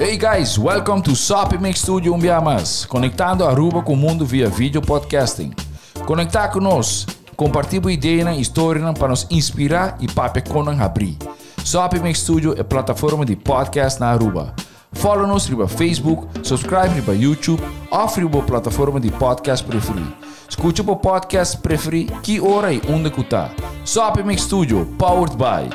Hey guys, welcome to Sopi Mix Studio Umbiamas, conectando Aruba com o mundo via vídeo podcasting. Conectar conosco, compartilhar ideias e histórias para nos inspirar e para nos abrir. Sopi Mix Studio é a plataforma de podcast na Aruba. Follow-nos no Facebook, subscribe no YouTube ou na plataforma de podcast preferida. Escute o podcast preferido que hora e onde que está. Sopi Mix Studio, powered by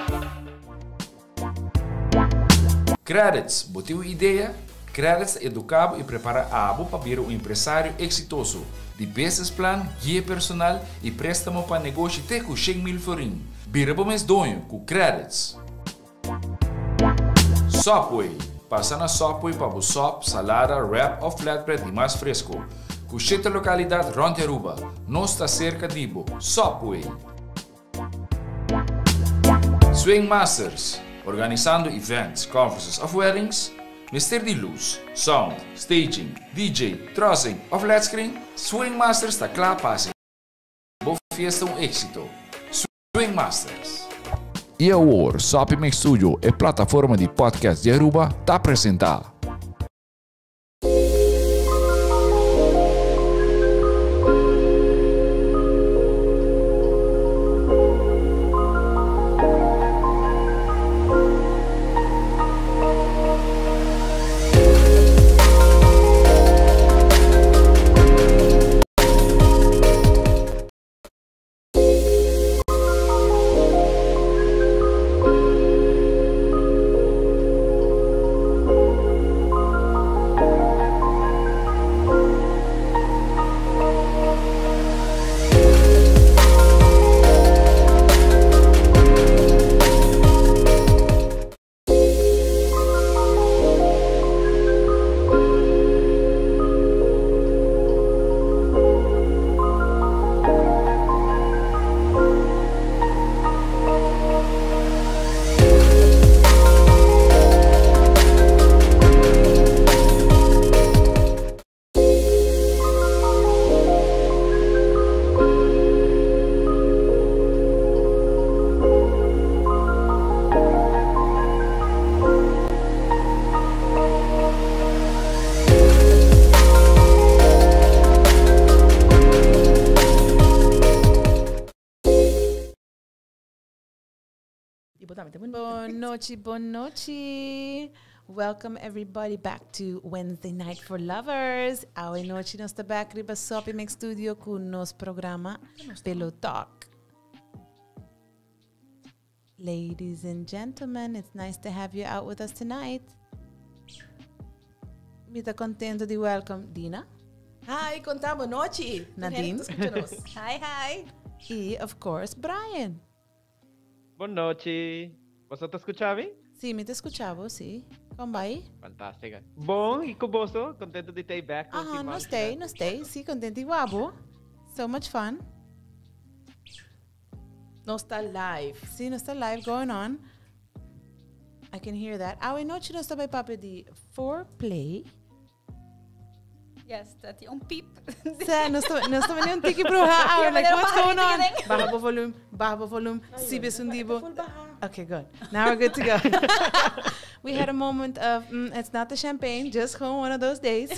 Credits. Botiu ideia? Credits educa e prepara a abo para vir um empresário exitoso. De business plan, guia personal e préstamo para negócio até com 100,000 forinhos. Vira para mês donho com Credits. Subway. Passa na Subway para o sop, salada, wrap ou flatbread e mais fresco. Com 7 localidades rond Aruba. Nós está cerca de Ibo. Subway. Swing Masters. Organizando events, conferences of weddings. Mister de luz, sound, staging, DJ, trussing of LED screen. Swing Masters está klaar para ser boa fiesta éxito. Swing Masters. E agora, Sopi Mix Studio, a plataforma de podcast de Aruba, está apresentar. Buon noche. Welcome everybody back to Wednesday Night for Lovers. Hoje noite nós está back riba Sopi Mix Studio com o nosso programa Pillow Talk. Ladies and gentlemen, it's nice to have you out with us tonight. Me está contento de welcome Dina. Hi, conta boa noite. Nadine. Hi. E, of course, Brian. Boa noite. Você está escutando? Sim, me escutava, sim. Como vai? Fantástica. Bom, e com você? Contento de ter back. Não stay. Sim, contente igual. So much fun. Nós está live. Sim, nós está live going on. I can hear that. Hoje noite nós está bij papo de foreplay. Yes, dat is piep. Nós estamos um tiki pro ha. Like, what's going on? Baha volume. Sibis undibo. Okay, good. Now we're good to go. We had a moment of, it's not the champagne, just home one of those days.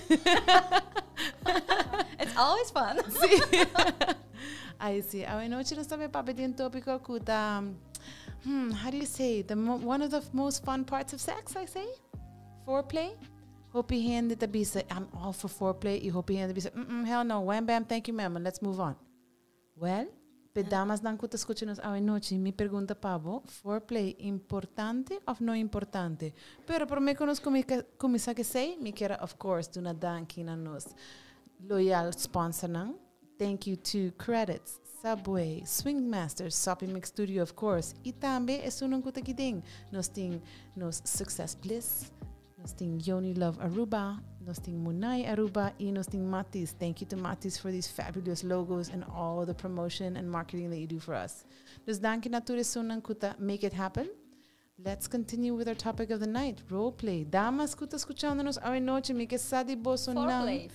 It's always fun. I see. I know you don't stop papo de tópico kuta. How do you say? One of the most fun parts of sex, I say? Foreplay? Hope you hand it a bisa. I'm all for foreplay. You hope you hand it a bisa. Hell no. Wham bam, thank you ma'am. Let's move on. Well, pedamas dan kuta escuchanos hoy noche. Mi pregunta Pablo, foreplay importante of no importante? Pero por me conozco como sa que sei, me quero of course do na danki na nos loyal sponsor nang. Thank you to Credits, Subway, Swing Masters, Sopi Mix Studio of course. E também é sunong kuta kiding. Nos ting nos Success Bliss. Nós temos Yoni Love Aruba, nós temos Munai Aruba, e nós temos Matis. Thank you to Matis for these fabulous logos and all the promotion and marketing that you do for us. Dus dank je natuurlijk zo'n kuta make it happen. let's continue with our topic of the night, roleplay. Damas, que está escuchándonos hoy noche, mi que sadi boso Foreplay.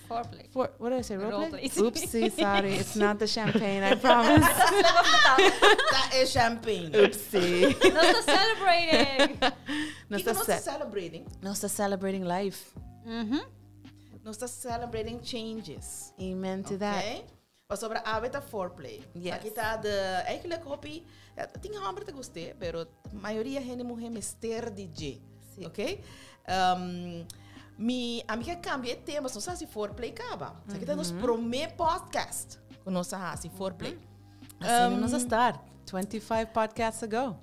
What did I say? Roleplay? Roleplay. Oopsie, sorry. It's not the champagne, I promise. That is champagne. Oopsie. No está celebrating. No Kiko, está não está celebrating. no está celebrating life. Não está celebrating changes. Amen to that. Okay? Maar sobre a foreplay. Yes. Aqui está eigenlijk hobby. Tem hambre te gostei, pero a maioria gente mulher mister DJ. Sim. Ok? A minha cambia de temas, não sei se foreplay acaba. Aqui está nos primeiro podcast com nossa se foreplay. Assim nós start. 25 podcasts ago.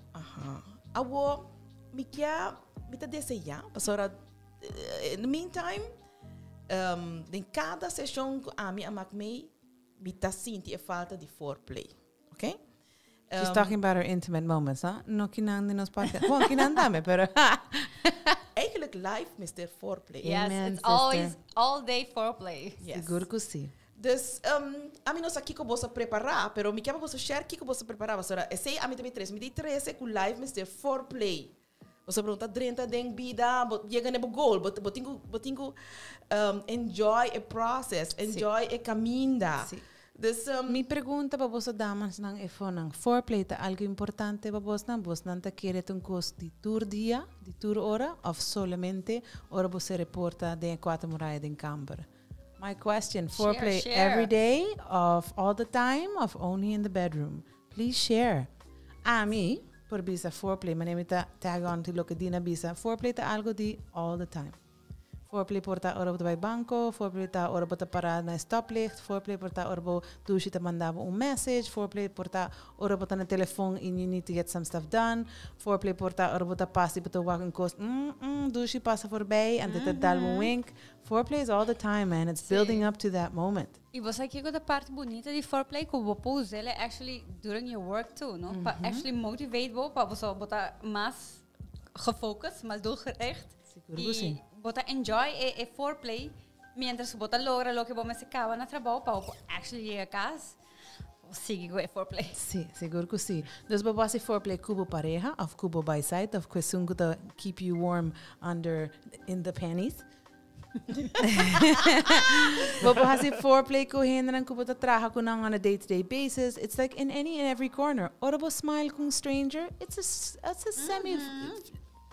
Awo, me tá desejar, pastora. In the meantime, em cada sessão a minha me tá sentindo a falta de foreplay, ok? She's talking about her intimate moments, huh? No kinang din nos podcast. Well, kinandame, pero Eigenlijk live, Mr. Foreplay. Yes, Amen, it's sister. always all day foreplay. Yes. seguro que sim. Dus, a mim não sei o que eu vou preparar, pero me quero você share o que eu vou preparar, pastora. Eu sei a mim também me dei 13 com live, Mr. Foreplay. Você pergunta dentro da vida, chega no goal, botingo enjoy a process, enjoy a caminda. Sim. Dus, Mi pergunta para vos damas nang ifo nang foreplay ta algo importante para vos nang ta quiere tunkos di tour dia, di tour ora, of solamente ora vos se reporta de 4 murallas de camper. My question, foreplay share. every day, of all the time, of only in the bedroom? Please share. A mi, por bisa foreplay, manimita tag on to look at dina bisa, foreplay ta algo di all the time. Foreplay porta ora bij banco, foreplay ta ora bota para na stoplicht, foreplay porta ora bo douche te mandava message, foreplay porta ora bota na telefoon and you need to get some stuff done, foreplay porta ora bota passi bota wagen kost, douche passa voorbij and dit dal een wink. Foreplay is all the time, man. It's building up to that moment. E você aqui com a parte bonita de foreplay que você pode usar actually during your work too, no? Para actually motivate você para você botar mais gefocust, mais doelgericht. Seguro que sim. Bota enjoy e foreplay mientras bota logra lo que você se acaba na trabalho para actually ir a casa. Sigue com foreplay. Sim, seguro que sim. Dus babasi foreplay kubo pareja, of kubo by side, of kwesungu to keep you warm in the panties. Babasi foreplay ko hindran kubo ta traha ko nang on a day-to-day basis. It's like in any and every corner. Orabo smile kung stranger. It's a semi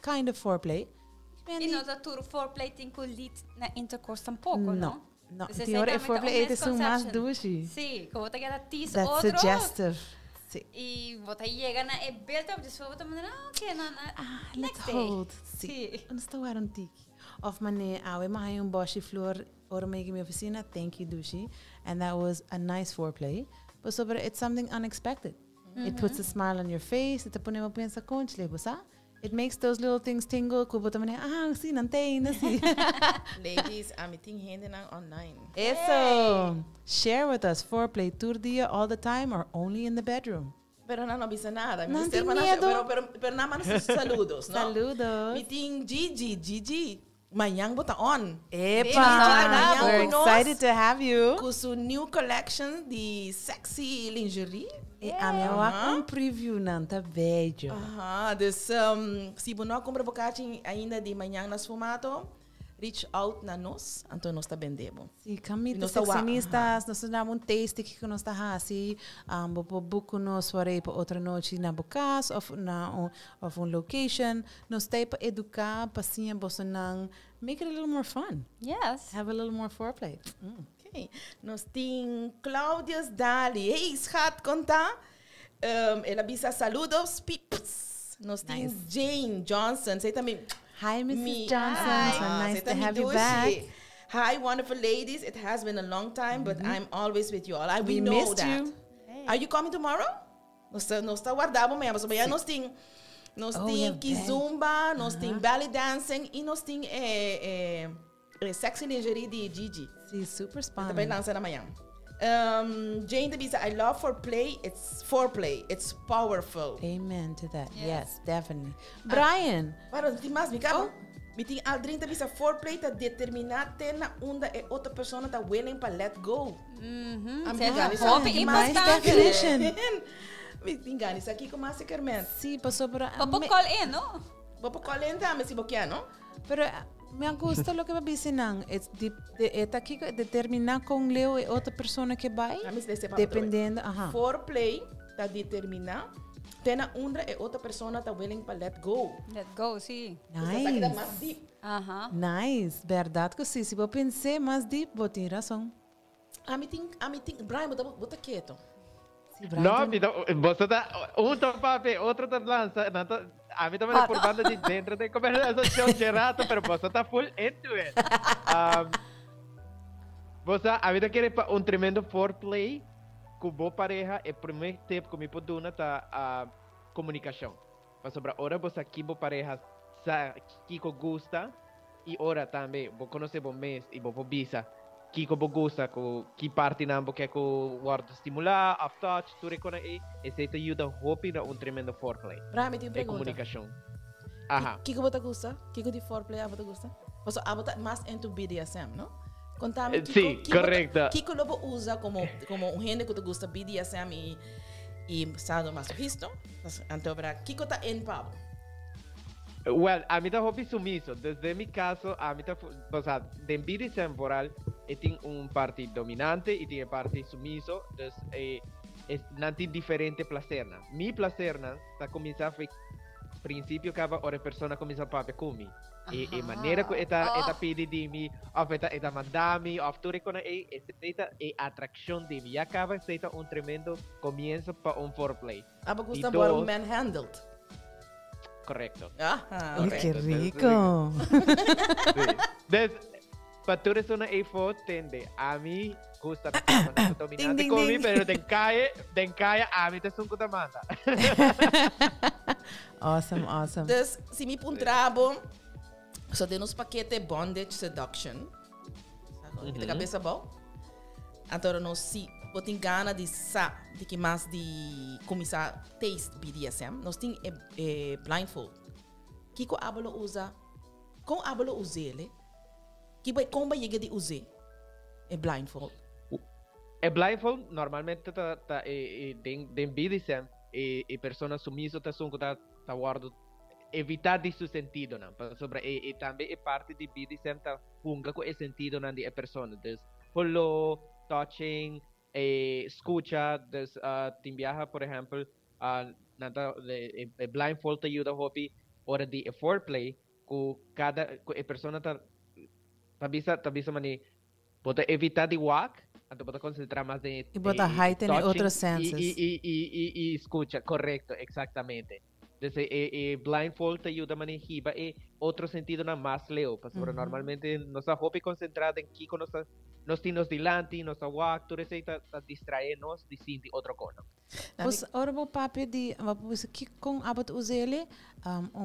kind of foreplay. E não da tour foreplay tem que lead na intercourse tampouco, No. não? No, Dus die horen foreplay eten zo más douche. Sim, que você quer tis That's outro. suggestive. Sim. E você chega na e build-up, dus você mandar, ok, na Let's next day. hold. Sim. Sim. Ano sta waron tiki? Of mane awe mahay yung boshi floor or making me oficina. Thank you, Dushi. And that was a nice foreplay. But so, it's something unexpected. It puts a smile on your face. It pone mo pensa conchile, bosa. It makes those little things tingle. Kubo mane si nantay na si. ladies, I'm meeting handen online. Eso. Share with us foreplay tour dia all the time or only in the bedroom. Pero não bisa nada. Não Mister, tem mas medo. pero nada mais saludos, não? Saludos. Meeting Gigi. Mayang bota on. Epa, we're excited to have you. Com sua new collection de sexy lingerie. A minha um preview não tá beijo. Dus se você não compra bocadinho ainda de manhã nas formato, reach out na nós, então nós tá vendendo. Si kami No to sa wa- sexynistas, nós damos taste que nós tá hasi, book nos para para outra noite na bukas of location, nós tá para educar, pasinha bossa nang make it a little more fun. Yes. Have a little more foreplay. Ok. Nós tem Claudius Dali. Hey, schat, conta. Ela bisa saludos, pips. Nós tem Nice. Jane Johnson. Sei também. Hi, Mrs. Me- Johnson. Hi. So nice Sei to também have you Dushi. back. Hi, wonderful ladies. It has been a long time, but I'm always with you all. We We know missed that. you. Are you coming tomorrow? Nós tá guardado amanhã, mas amanhã nós tem yeah, kizumba, nós tem belly dancing e nós tem sexy lingerie de Gigi. Si super Também fun. lança amanhã. Jane Devisa, I love foreplay. It's powerful. Amen to that. Yes. Yes, definitely. Brian. Para tem mais, me acaba. Me tem aldrin Devisa foreplay tá determinar na onda é outra pessoa tá willing para let go. Hope Nice importante. definition. Me tem ganas aqui com mais secretamente. Si, paso para... Papo call in, no? Vou por colenta, mas se boquear, não? Pero me gusta lo que va diciendo. Está aqui determinar com leu e outra pessoa que vai. Dependendo. Foreplay está determinar. Tena uma e outra pessoa está willing para let go. Let go, sim. Nice. Isso mais deep. Nice. Verdade que sim. Se eu pensar mais deep, vou ter razão. A mim tem, Brian, bota quieto. No, você tá papi, outro tá lançando. A mim também é por banda de dentro de conversação gerato, mas você tá full into it. Você, a vida quer tremendo foreplay com boa pareja, e primeiro tempo que me pode dar a comunicação. Mas sobre a hora você aqui boa pareja que gosta e hora também, vou conhecer bom mês e vou visa. Kiko bogusta que parte nambo que ko guarda estimular, off touch, tudo com aí, e se te ajuda hopi na tremendo foreplay. Brahma tem pergunta. Comunicação. Aha. Kiko bota gusta? Kiko de foreplay bota gusta? Você abota mais into BDSM, não? Contame Kiko. Sim, correto. Kiko lobo usa como gente que gusta BDSM e sadomasochisto. Então, Kiko tá en Pablo. Well, a mí tá hobby sumiso. Desde mi caso, a mí tá, o sea, de BDSM temporal, tem parte dominante e tem parte sumiso. Entonces, não tem diferente placer. Mi placer tá começar foi princípio acaba hora persona começa a pape comigo. E maneira que eta pede de mim, of eta mandami, of tudo com esta atração de mim. Acaba seita tremendo comienzo para foreplay. Aba gusta boa manhandled. Correcto. ¡Qué rico! Para tú eres una A4, tende. A mí gusta dominante conmigo, pero de calle a mí te es un cutamanda. Awesome. Dus, si mi puntrabo, so temos paquete bondage seduction. De cabeça bom. Então, nós se botem gana de que mais de começar taste BDSM, nós tem blindfold. Kiko abalo usa, com abalo usele, que vai como vai de usar é blindfold. É blindfold normalmente tem BDSM e persona sumiso tá sunco tá guardo evitar de su sentido não, sobre e também é parte de BDSM tá funga com o sentido não de a persona, des follow, touching, escucha, des tem viaja por exemplo nada blindfold te ajuda hopi hora de foreplay com cada a persona tá bisa mani pode evitar de walk, então pode concentrar mais em e botar heighten em outros senses e escucha, correto, exatamente. Desde blindfold te ajuda a hiba e outro sentido na mais leo, porque normalmente nossa roupa é concentrada em que nós temos delante, nossa walk, tudo isso está distraendo-nos de sentir outra coisa. Os orbo papi de vamos que com abot usele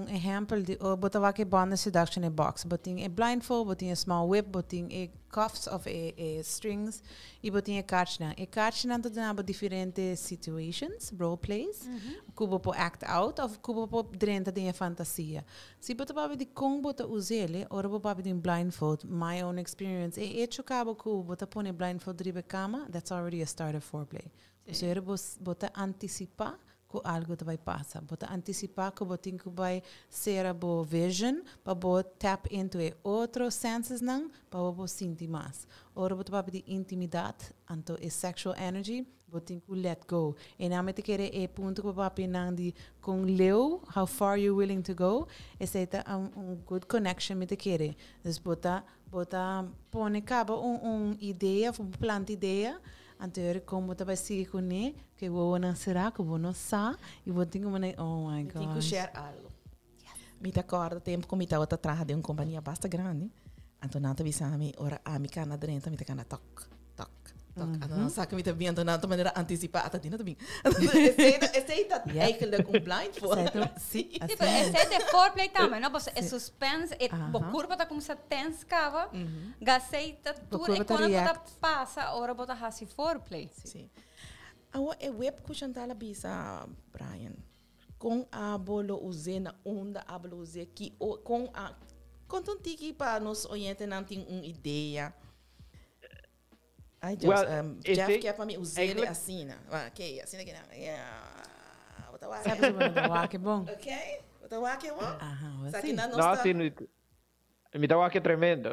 exemplo de botar que bond seduction in box, boting a blindfold, boting a small whip, boting a cuffs of a strings e boting a kachna. E kachna to na diferentes situations, role plays, kubo po act out of kubo po drenta de fantasia. Se botar papi de com botar usele, orbo papi de blindfold, my own experience, e chocabo kubo botar pone blindfold dribe cama, that's already a start of foreplay. Você bota antecipar que algo vai passar, bota antecipar que botin que vai ser a boa vision, para bota tap into outros senses não, para bota sentir mais. Ora bota para pedir intimidade, então é sexual energy, botin que let go. E na mente querer é ponto que para pedir de com leu, how far you willing to go, esse é good connection me te querer. Então pone cabo ideia, planta ideia. Anterior como tu vai seguir com ele, que vou não será, que vou não sa, e vou ter como oh my god. Tenho que share algo. Me te acorda tempo como estava atrás de uma companhia bastante grande. Então não te avisava ora a mi cana dentro, me te cana toc. Então não sabe que me te bem, então não de maneira antecipada, tá bem. Esse tá eigenlijk blindfold. Sim. Esse é de foreplay também, não? É suspense, é curva tá como se tense cava, gaceita tudo e quando tá passa, ora bota hasi foreplay. Sim. Agora é web cushion tá lá bisa Brian. Com a bolo usei na onda a bolo usei que com a contam tiki para nos orientar não tem uma ideia. Jeff quer para mim usar ele assim, né? Ok, assim que não. Sabe sobre o que bom? Ok, Bota o que, Ajá, Saki sim. na No, nossa... sí, me da que tremendo.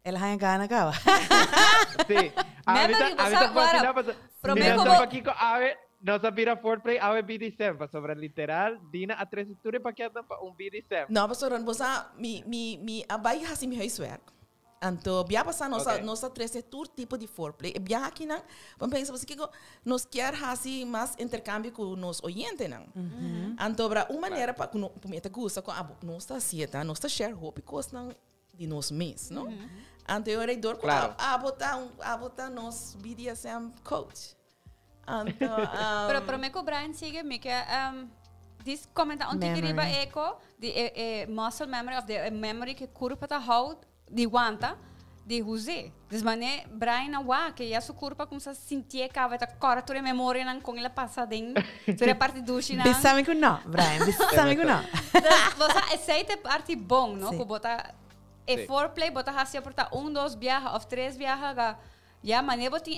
Ela vai ganhar na cava. Sí. Memory, basta agora. Prometo Mira, mo- aqui com ave, nossa vira foreplay, ave BDSM, pa sobre literal, dina a três estudos para que anda pa BDSM. Não, pastor, você abai assim me reiswerk. Então, bia passar nossa três tipo de foreplay. Bia aqui não, vamos pensar você que nós quer assim mais intercâmbio com nos oyentes não. Então, para uma maneira para que me gusta com nós tá assim, tá? Nós tá share hope coisa de nós mesmos, não? Então, eu irei dor com botar nos BDSM coach. Então, Pero prometo Brian sigue me que dis comenta onde Memory. queria eco de muscle memory of the memory que curva ta hold de guanta de use. Desmane Brian awa que ya su curva como se sentia que vai ta cora tua memória nan com ela passa dentro. Tua parte do china. Bissame que não, Brian. Bissame que não. Você aceita parte bom, não? Sim. Que bota foreplay, bota assim porta 1, 2 viaja ou 3 viaja. Ja, maar nee, wat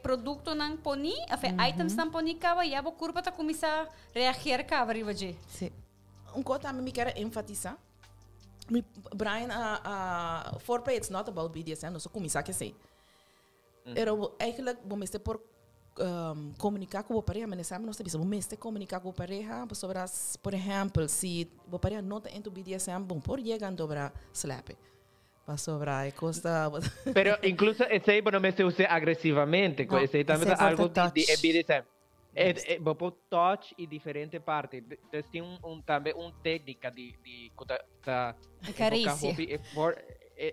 producto nang poni, of items nang poni kawa, ja, bo kurpa ta começar a reagir kawa rivaje. Sim. coisa que eu quero enfatizar. Brian, foreplay, it's not about BDSM, não só começar que sei. Pero eigenlijk, vamos ter por comunicar com a pareja, mas sabe, nós temos que comunicar com a pareja, sobre as, por exemplo, se a pareja não está em BDSM, bom, por chegando para slap. Sobre a costa. Pero incluso ese no me se use agresivamente, No, ese también ese algo falta de touch. BDSM. Vou touch e diferente parte. Entonces tem também técnica de Carícia.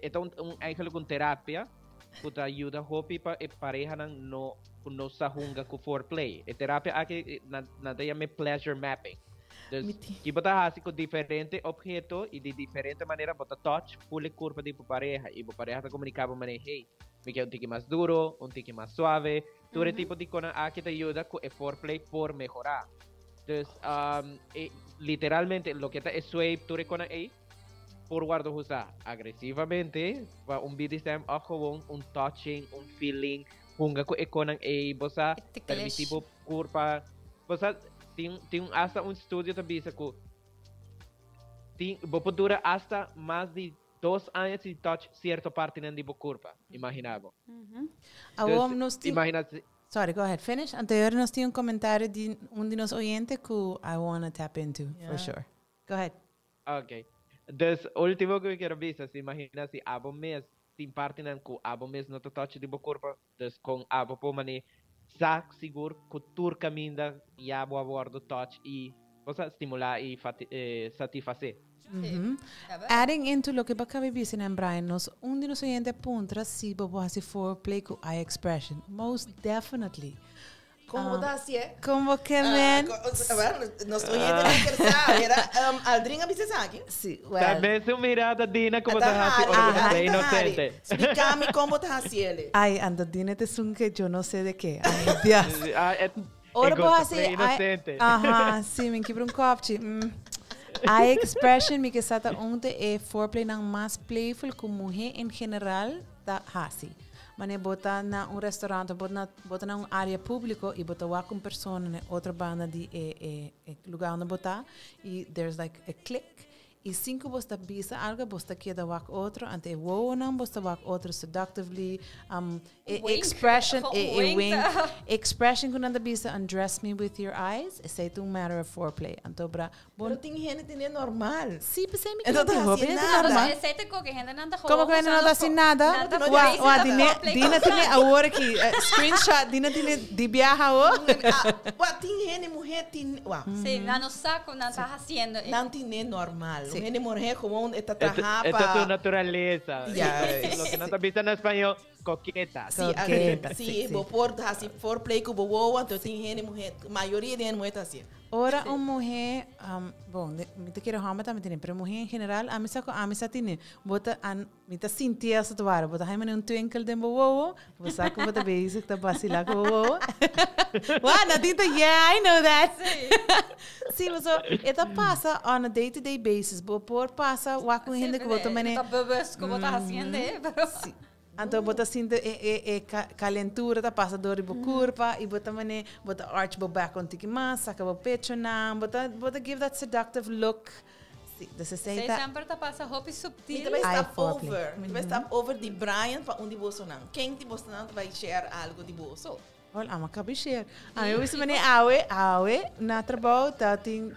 Então eigenlijk com terapia que ajuda hopi para pareja não sa hunga com foreplay. E terapia aqui na ideia me pleasure mapping. Que botar assim com diferente objeto e de diferente maneira botar touch, pule curva de pareja e pareja tá comunicar com maneira hey, me quer tique mais duro, tique mais suave, todo tipo de coisa aqui te ajuda com o foreplay por melhorar. Então, literalmente lo que tá é swipe tu recona aí por guardo usar agressivamente, BDSM ou gewoon touching, feeling, hunga com econan aí, bosa permitivo curva, bosa tem hasta estudio também que vou dura hasta mais de 2 anos de touch certa parte na tipo curva, imaginava. Imagina. Sorry, go ahead, finish. Anterior nos tinha comentário de de nos oyentes que I want to tap into, for sure. Go ahead. Okay. Dus último que eu quero ver, se imagina se abo mês tem parte na que abo mês não touch de curva, dus com abo por mané sac seguro que tur caminda e abo a bordo touch e você estimular e satisfazer. Adding into lo que va a vivir en Brian, nos de nos oyentes puntra si vos hacer foreplay con eye expression. Most definitely. Como tá assim? Como que men? Nós oyentes não quer saber. Era Aldrinha bisa aqui. Sí, Também sua mirada Dina como tá assim, é inocente. Explica-me como tá assim ele. Ay, ando dine te sun que yo no sé de qué. Ay, Dios. Ora vos hacer inocente. Ajá, sí, me quebra un copchi. Eye expression mi que sata onte e foreplay nang mas playful como mujer en general da hasi. Mane bota na restaurante, bota na área público e bota wa com persona na outra banda de lugar onde botar e there's like a click e cinco bosta bisa algo bosta queda wak outro ante wo não bosta wak outro seductively expression wink expression kunanda bisa undress me with your eyes is it a matter of foreplay antobra Pero tem gente que é normal. sim pensei me Então tá assim nada. Aceita que gente nanda como que não tá assim nada wa dina tine agora que screenshot dina tine de viaja o Tem gente mulher tem, sim, lá no saco não tá haciendo. não tem normal. Gente mulher como está trajada. Esta é sua natureza. Yes. Lo que não tá visto em espanhol, coqueta. Sim, vou pôr assim foreplay com boa, então tem gente mulher, maioria de mulher tá assim. Ora uma mulher, bom, me te quero ramar também tem, pero mulher em geral, a missa tem, bota me te sentia essa toara, bota aí um twinkle de boa, você que bota basic tá vacilar com boa. Wow, Nadita, yeah, I know that. Sim, mas esta passa on a day-to-day basis, por passa, wa com gente que bota mané. Tá bebês que bota haciendo, pero Então, bota assim, calentura, tá passa dor do corpo, e bota mané, bota arch bo back on tiki mas, saca bo pecho na, bota give that seductive look. Sim, dessa Sei seita. sempre tá passa roupa subtil. Então vai Ai, estar foreplay. over. Vai estar over de Brian para onde você não. Quem de você não vai share algo de você. Olha, ama cabecear. Eu isso mané, awe, na trabalho, tá, tem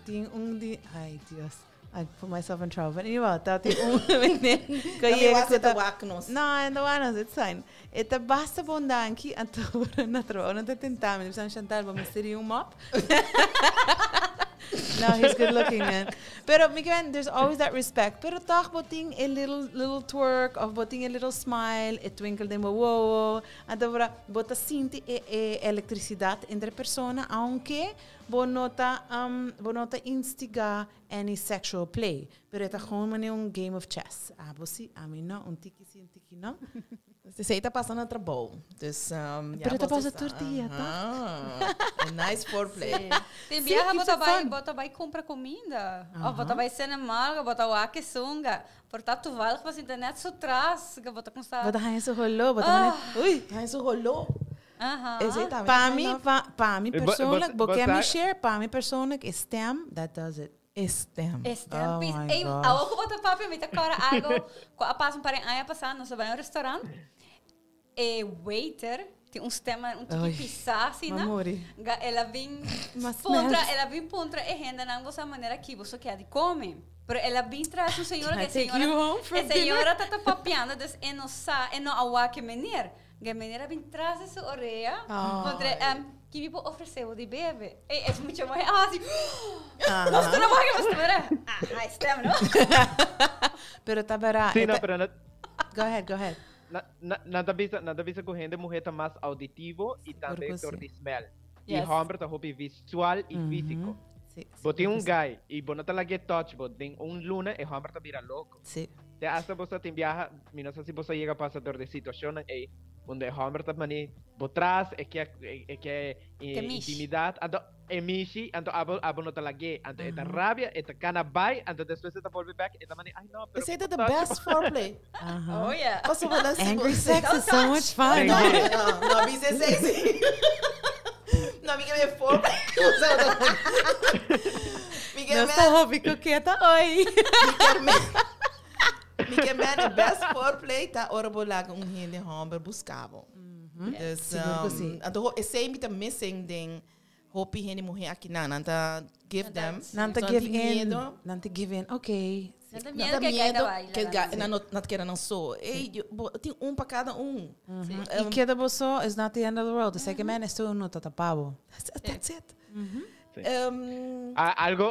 de, ai, Deus. I put myself in trouble. Anyway, tá, tem mané, Kaya você tá waknos. Não, ainda não, it's fine. Ita basta bondanki, então, na trabalho, não tá tentando, mas precisamos chantar, vamos ter mop. No, he's good looking, man. Pero, Miguel, there's always that respect. Pero toch, boting a little twerk, of boting a little smile, a twinkle de wow. Adora, bota sinti eletricidade entre persona, aunque bonota instiga any sexual play. Pero ita gewoon een game of chess. Bosi, a mim não, tiki sim, tiki não. Você está passando a trabalho. Dus, Pero ita passa tortilla, tá? Nice foreplay. Tem Sim, viaja, keeps it fun. bota vai comprar comida. Ou bota vai ser na malga, bota o ake sunga. Portanto, tu vai para a internet só traz, que bota com sa. Bota rainha so rolou, bota mané. Ui! Hij is rolou. Exatamente. Para mim, persoonlijk, but porque me I- share, para mim, persoonlijk, is stem, that does it. Stem. Oh my Ei, gosh. a outra bota papi, me tá cara algo. Quando passam para aí passar, nós vamos ao restaurante. E waiter tem um sistema, Ai, pizza, assim, né? mamori. Ela vem Mas contra e renda na nossa maneira que você quer de comer. Pero ela vem traz uma senhora Can I que take you home for a senhora tá papiando, dus e não sa, e não awa que menir. Que menina vem traz essa orelha, contra que me ofereceu de bebê. E é muito mais assim. Nós não vamos que você verá. Ah, está, não? Pero tabara. Sim, não, pero Go ahead. nada visa com rende mulher tá mais auditivo e também Porque por sim. de smell. E Yes. homem tá roupa visual e físico. Sim. Botem um guy e bona tá lá get touch, bot tem luna e homem tá vira louco. Sim. Te hasta você tem viaja, não sei se você chega passador de situação aí, onde homem tá mani botras é que intimidade, ando emishi, ando abo não tá lá gay, ando é rabia, é cana vai, ando depois você tá volve back, é mani, ai não, pero Is that the best foreplay? Oh, yeah. Posso falar assim? Angry sex is so much fun. Não, me diz sexy. Não, me quer foreplay. Me quer Nossa hobby coqueta, oi. Me quer the best foreplay tá ora bolaga hindi homem buscava. Dus Siguro que sim. então é sempre tá missing thing. Hopi hindi mulher aqui nanta give them. Nanta So, give anti in. medo. Nanta give in. Okay. Nada Nada medo que medo vai. que não quer não sou. Ei, tem para cada E queda você is not the end of the world. The second man is still no tatapabo. That's it.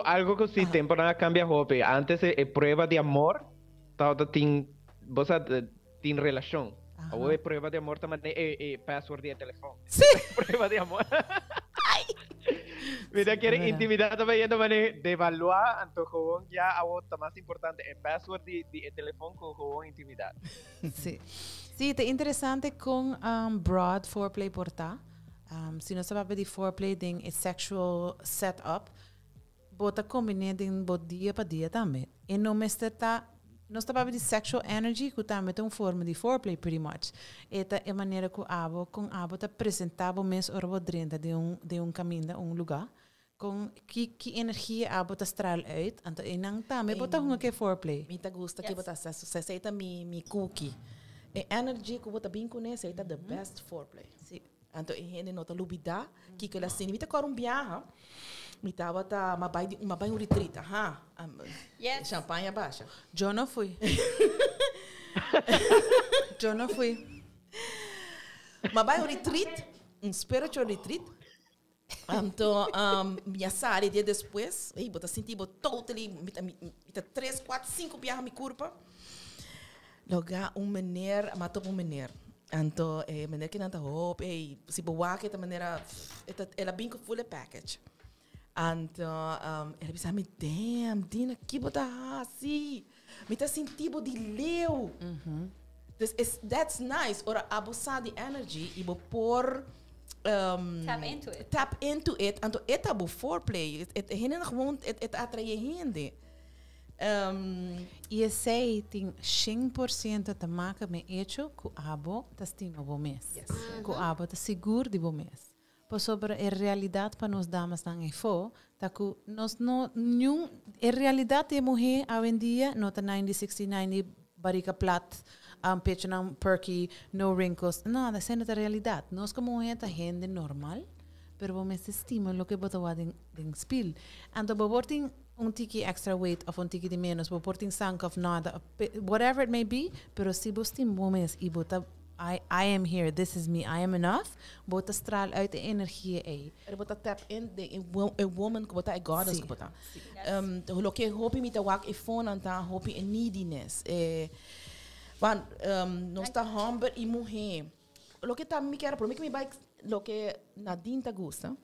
algo que sí temporada cambia roupa. Antes é prueba de amor, tá tem você tem relação. Ou é prova de amor também é password de telefone. Sim. Prova de amor. Mira, quer intimidade também é também de evaluar, então já a outra mais importante é password de telefone com intimidade. Sim. Sim, é interessante com broad foreplay portar. Se não sabe de foreplay, tem a sexual setup, bota combinar de dia para dia também. E não está nós estamos de sexual energy, que também tem uma forma de foreplay, pretty much. Esta é a maneira que o abo está apresentado mesmo orbo dentro de um caminho, um lugar, com que energia abo está estrala uit. Então, e não também bota uma que foreplay. Me tá gosta que botar se aceita mi cookie. E energy que botar bem com esse é the best foreplay. Sim. Então, ele nota lubida, que ela assim, me tá com biaha. Me tava tá uma banho retreat, Yes. champanhe baixa. Eu não fui. Eu não fui. Uma banho retreat, spiritual retreat. Então, minha sala dia depois, aí bota sentir bota totally, me tá 3, 4, 5 biaha mi curva. Logo meneer, matou meneer. Então, meneer que não tá hope, se boa que tá maneira, ela bem com full package. Então, ela pensa, me damn, Dina, que bota assim, me tá sentindo de leu. That's nice. Ora, abusar de energy e por tap into it. Então, é tabu foreplay. É não gewoon, é atrai gente. E esse tem 100% te maken met hecho que abo te estima bom mês. Que abo te seguro de bom mês. Por sobre a realidade para nós damas não é fo, tá que nós não nenhum a realidade de mulher hoje em dia não tá 90, 60, 90 barriga plat, pecho não perky, no wrinkles. Não, essa não é a realidade. Nós como mulher tá gente normal, pero bom mês estima lo que bota wa den spiel. Então boborting tiki extra weight of tiki de menos, boborting sank of nada, whatever it may be, pero si bostim bom mês e bota I am here, this is me, I am enough. Bota straal uit de energie ei. Bota tap in a woman, bota a goddess, bota. Lo que hopi mi te wak e phone anta hopi a neediness. Want nós tá humble e mulher. Lo que tá me quer pro me bike lo que Nadine ta gusta.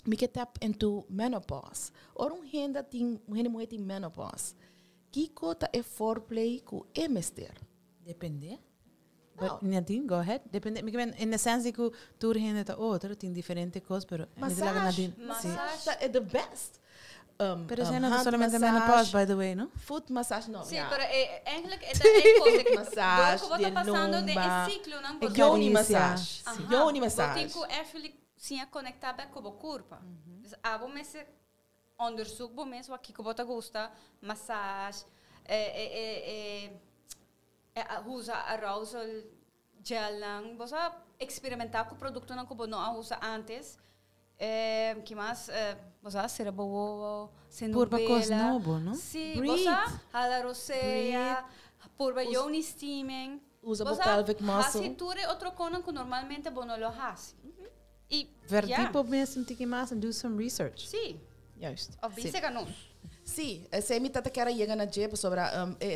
Me que tap into menopause. Or henda ting mulher ting menopause. Kiko ta e foreplay ku e mester. Depende. But Nadine, go ahead. Depende. In the sense que tu rende ta outra tem diferente coisas, pero massage é the best. Pero essa não é somente menopause, by the way, no? Foot massage não. Sim, pero eigenlijk é coisa massage, de passando de ciclo, não? Yoni massage. Yoni massage. Tem que actually sim conectada com o corpo. Abo messe onderzoek bo mens wat kiko bota gosta, massage, usa arousal gel lang, bosa experimentar com produto não como não usa antes. Que mais? Bosa cerebro, purba cos novo, não? Sim, bosa hala roseia, purba yoni steaming. Usa bo pelvic muscle. A cintura outro conan que normalmente bono lo hasi. E tipo mesmo tem que mais do some research. Sim. Juist. Of wie zeggen ons? Sim, se mi tata quer chegar na jeep sobre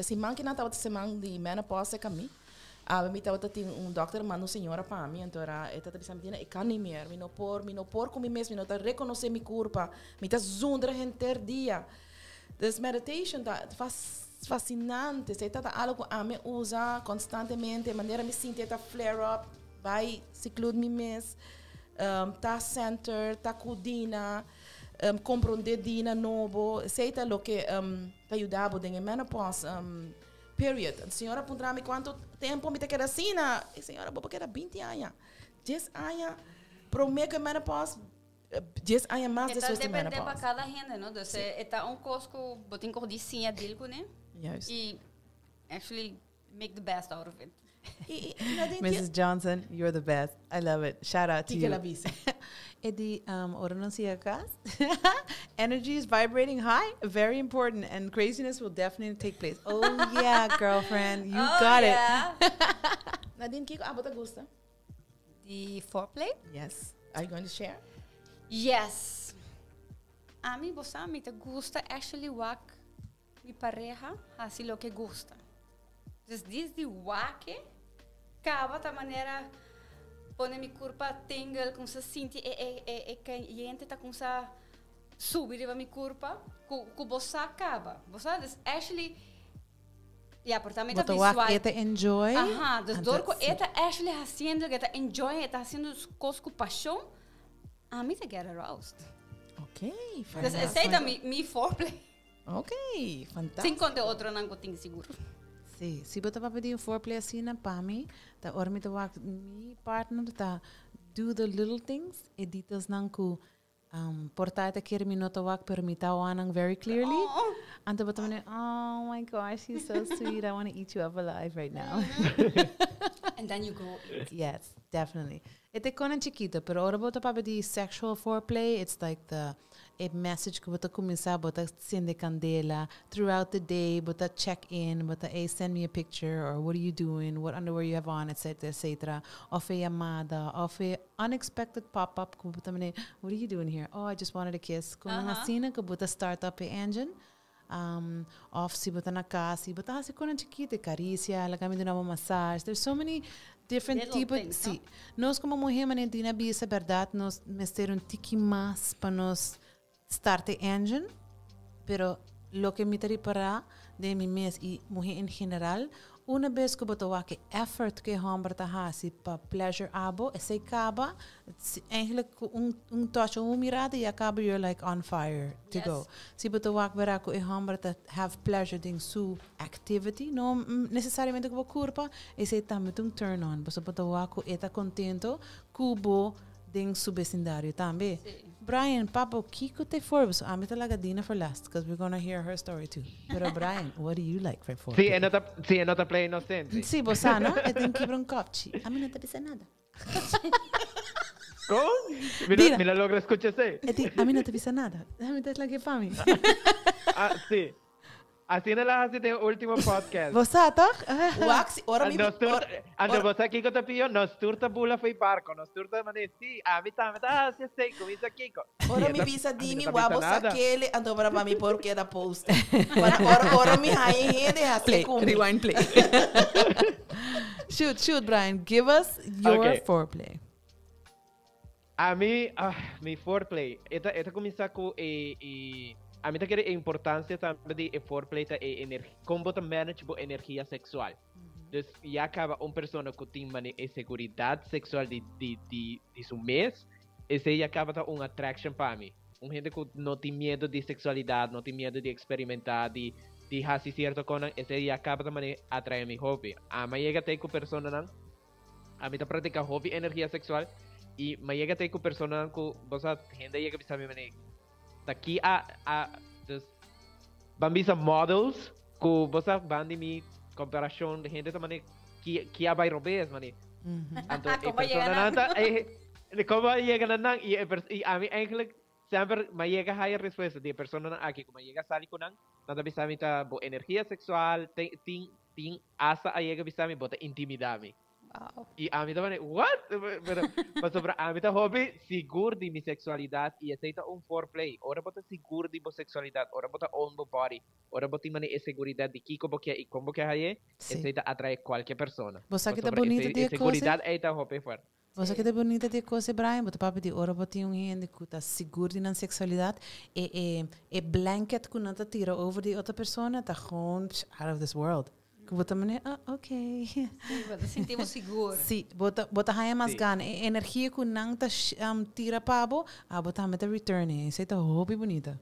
se man que não tava semana de menopause kami. Mi tava tem doctor mano senhora para mim, então era tata pensando e kan niet meer, mi no por com mi mesmo, mi no tá reconhecer mi culpa, mi tá zonder enter dia. Dus meditation tá fascinante, se tata algo a me usa constantemente, maneira me sinto tá flare up, vai seclude mi mes. Tá center, tá cudina, compra dedina novo, seita lo que te ajudava em menopause period. A senhora perguntou-me quanto tempo me te quer assim, a senhora boba quer 20 anos. 10 anos, promete menopause, 10 anos mais de sua menopause. Depende para cada gente, não? Então, é cosco, botem cordicinha dele, né? Yes. E actually make the best out of it. Mrs. Johnson, you're the best. I love it. Shout out to you. Tika Edi, energy is vibrating high, very important, and craziness will definitely take place. Oh yeah, girlfriend, you got it. Nadine, Kiko, abota gusta? The foreplay? Yes. Are you going to share? Yes. A mí, me te gusta actually wak mi pareja, así lo que gusta. Dus desde wake, acaba da maneira pone mi curva tingle com se sinti que gente tá com se subir mi curva, com você acaba. Você actually apartamento visual. But the enjoy. Ajá, dus door ko actually haciendo que tá enjoy, tá haciendo cosas com paixão, a mí te get aroused. Okay, dus aceita mi foreplay. Okay, fantástico. Sem contar outro não tenho seguro. Sim, se você vai pedir foreplay assim na PAMI, tá orme tá wak mi partner tá do the little things, editas não ku portai tá quer minuto wak pero mi tá wanang very clearly. Anta bota mane, oh my gosh, he's so sweet. I want to eat you up alive right now. And then you go eat. Yes, definitely. Ete konan chiquito, pero ora bota pa pedir sexual foreplay, it's like the a message que bota começar, bota acende candela throughout the day, bota check in, bota hey, send me a picture, or what are you doing, what underwear you have on, etc., etc. Of a llamada, of a unexpected pop-up, que bota mane, what are you doing here? Oh, I just wanted a kiss. Kung nasina que bota start up a engine, of si bota na casa, si bota si konan chiquita, caricia, lagami na massage. There's so many different tipos. Sí. Nós como mulher, maneira bisa verdade, nós mester tiki mais para nós start the engine, pero lo que me tari para de mi mes y mujer en general, Una vez que boto wake effort que hamber te hasi pa pleasure abo, esse kaba, eigenlijk touch mirada e acaba you're like on fire to Yes. go. Si boto wake verako e hamber te have pleasure ding su activity, no necessariamente que curpa, esse também turn on. Boso boto wake eta contento, kubo ding su vecindario também. Sí. Brian, Papa, Kiko te Forbes. I'm going to Dina for last because we're going to hear her story too. Pero Brian, what do you like for Forbes? Sí, en otra play inocente. Sí, bossa, ¿no? E tem que ir un copchi. A mí no te pisa nada. ¿Cómo? Dina. Mira lo que escuché. A mí no te pisa nada. Déjame te la que para mí. Ah, sí. Así no la hace de último podcast. Bossa, toch? Wax, ora mi... Ando vos aquí con te pillo, nos turta bula fui barco, nos turta mané, sí, a mí también, se sei, comienza Kiko. Ora mi visa dimi, wabo sakele, ando para mami porque da post. Ora mi hai hende has Play, rewind play. Shoot, Brian. Give us your Okay. foreplay. A mí, mi foreplay, esta comienza con, a mí te quiere importancia también de foreplay, cómo te manage tu energía sexual. Entonces, ya acaba una persona que tiene seguridad sexual de su mes, ese ya acaba una attraction para mí. Un gente que no tiene miedo de sexualidad, no tiene miedo de experimentar, de hacer cierto con ese ya acaba de atraer mi hobby. A mí llega a con persona, a mí te practica hobby energía sexual, y me llega a con persona que, vos gente llega a pensar, daqui dus van bisa models que vos van de mi comparación de gente também que a vai robes mani então Como llegan como llegan a y a mí eigenlijk siempre me llega a respuesta de persona aquí como llega a salir con nada bisa mi ta bo energia sexual ting asa a llega bisa mi bota intimidade. Wow. Y a mí también, what? Pero sobre a mí también hobby seguro de mi sexualidad y aceita un foreplay. Ahora bota seguro de mi sexualidad, ahora bota on my body, ahora bota mani seguridad de kiko bokia y como que hay, Sí. aceita atrae cualquier persona. Vos sabe que tá bonita de seguridad é tá hobby fuerte. Você que é bonita de coisa, Brian, but papo de ora botinha gente que tá seguro na sexualidade e blanket que não tá tira over de outra pessoa, tá gewoon out of this world. Que bota mané, ok. Sí, nos sentimos seguros. Sí, bota haya mais Sí. gana. Energia que não tá tira pabo, bota meta return. Isso tá hobby bonita.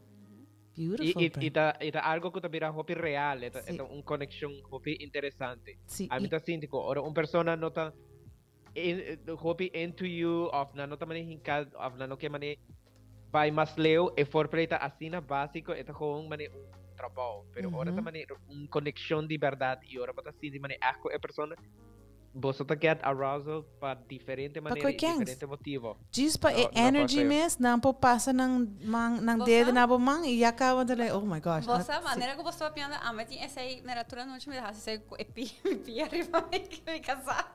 Beautiful. Y ta algo que también hobby real, Sí. es un conexión hobby interesante. Sí, A mí ta síntico, ahora una persona no ta hobby into you of na nota mani hinkad of na no que mani vai mas leo e foreplay ta asina básico eta gewoon mani un trabajo pero ahora ta mani un conexión de verdad y ahora pata si mani asco e persona vos ta get arousal pa diferente manera y diferente motivo. Diz pa No, energy no mes, não po passa nang dedo na bo mang e acaba de like, oh my gosh. Você, a maneira que você está pensando, mas tinha essa aí, na altura não tinha me dado, essa aí, pi arriba, me casar.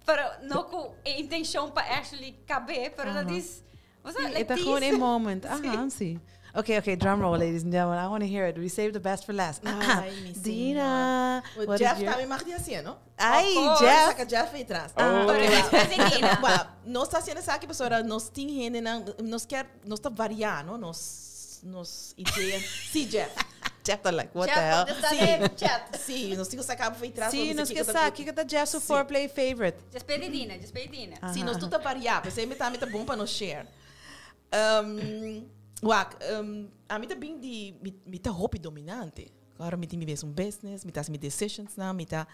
Pero não com a intenção para actually caber, pero ela diz, você, It's a gewoon a moment. Sim. Okay, drum roll, ladies and gentlemen. I want to hear it. We saved the best for last. Ai, mi Dina. O what Jeff is your- também mag assim, não? Ai, course. Jeff. Saca Jeff aí atrás. Dina. Nós está sendo aqui, pessoal, nós tem gente, nós está variando, nós ideias. Sim, Jeff. Jeff tá like, what the hell? Chat. Sim, nós temos que sacar para atrás. Sim, nós que sabe que tá Jeff seu foreplay favorite. Despedidina. Sim, nós tudo variar, porque aí tá bom para nós share. A mim tá bem de, me tá hobby dominante. Agora me tem um business, me tá decisions na, me tá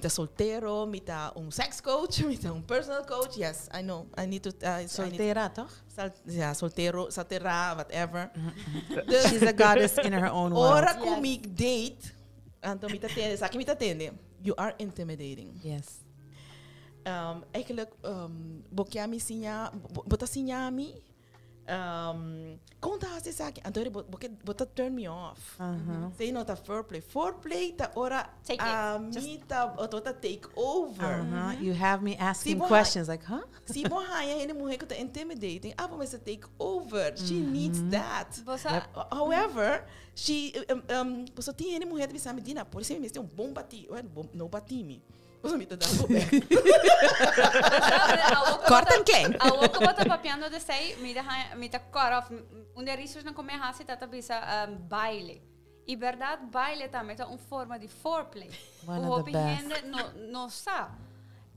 solteiro, me tá sex coach, me tá personal coach. Yes, I know. I need to Solteira, toch? Solteiro, whatever. She's a goddess in her own world. Ora comigo date, então me tá tendo, sabe que me tá tendo? You are intimidating. Yes. Eigenlijk, bokia mi sinha, bota sinha mi, conta assim sabe? Então ele bota turn me off. Say not a foreplay tá ora Take a it. mi tá outra take over. You have me asking Sim, questions like, huh? Se bom raia ele mulher que tá intimidating, mas a take over. She needs that. Você, However, she você tem ele mulher que sabe Dina, por isso me tem bom bati, não bati me. Você me tá dando bem. Corta klein. A outra bota papiando de sei, me tá cut off. Onde riscos não comer raça tá bisa baile. E verdade, baile também é uma forma de foreplay. One O of the hobby best. gente não sabe.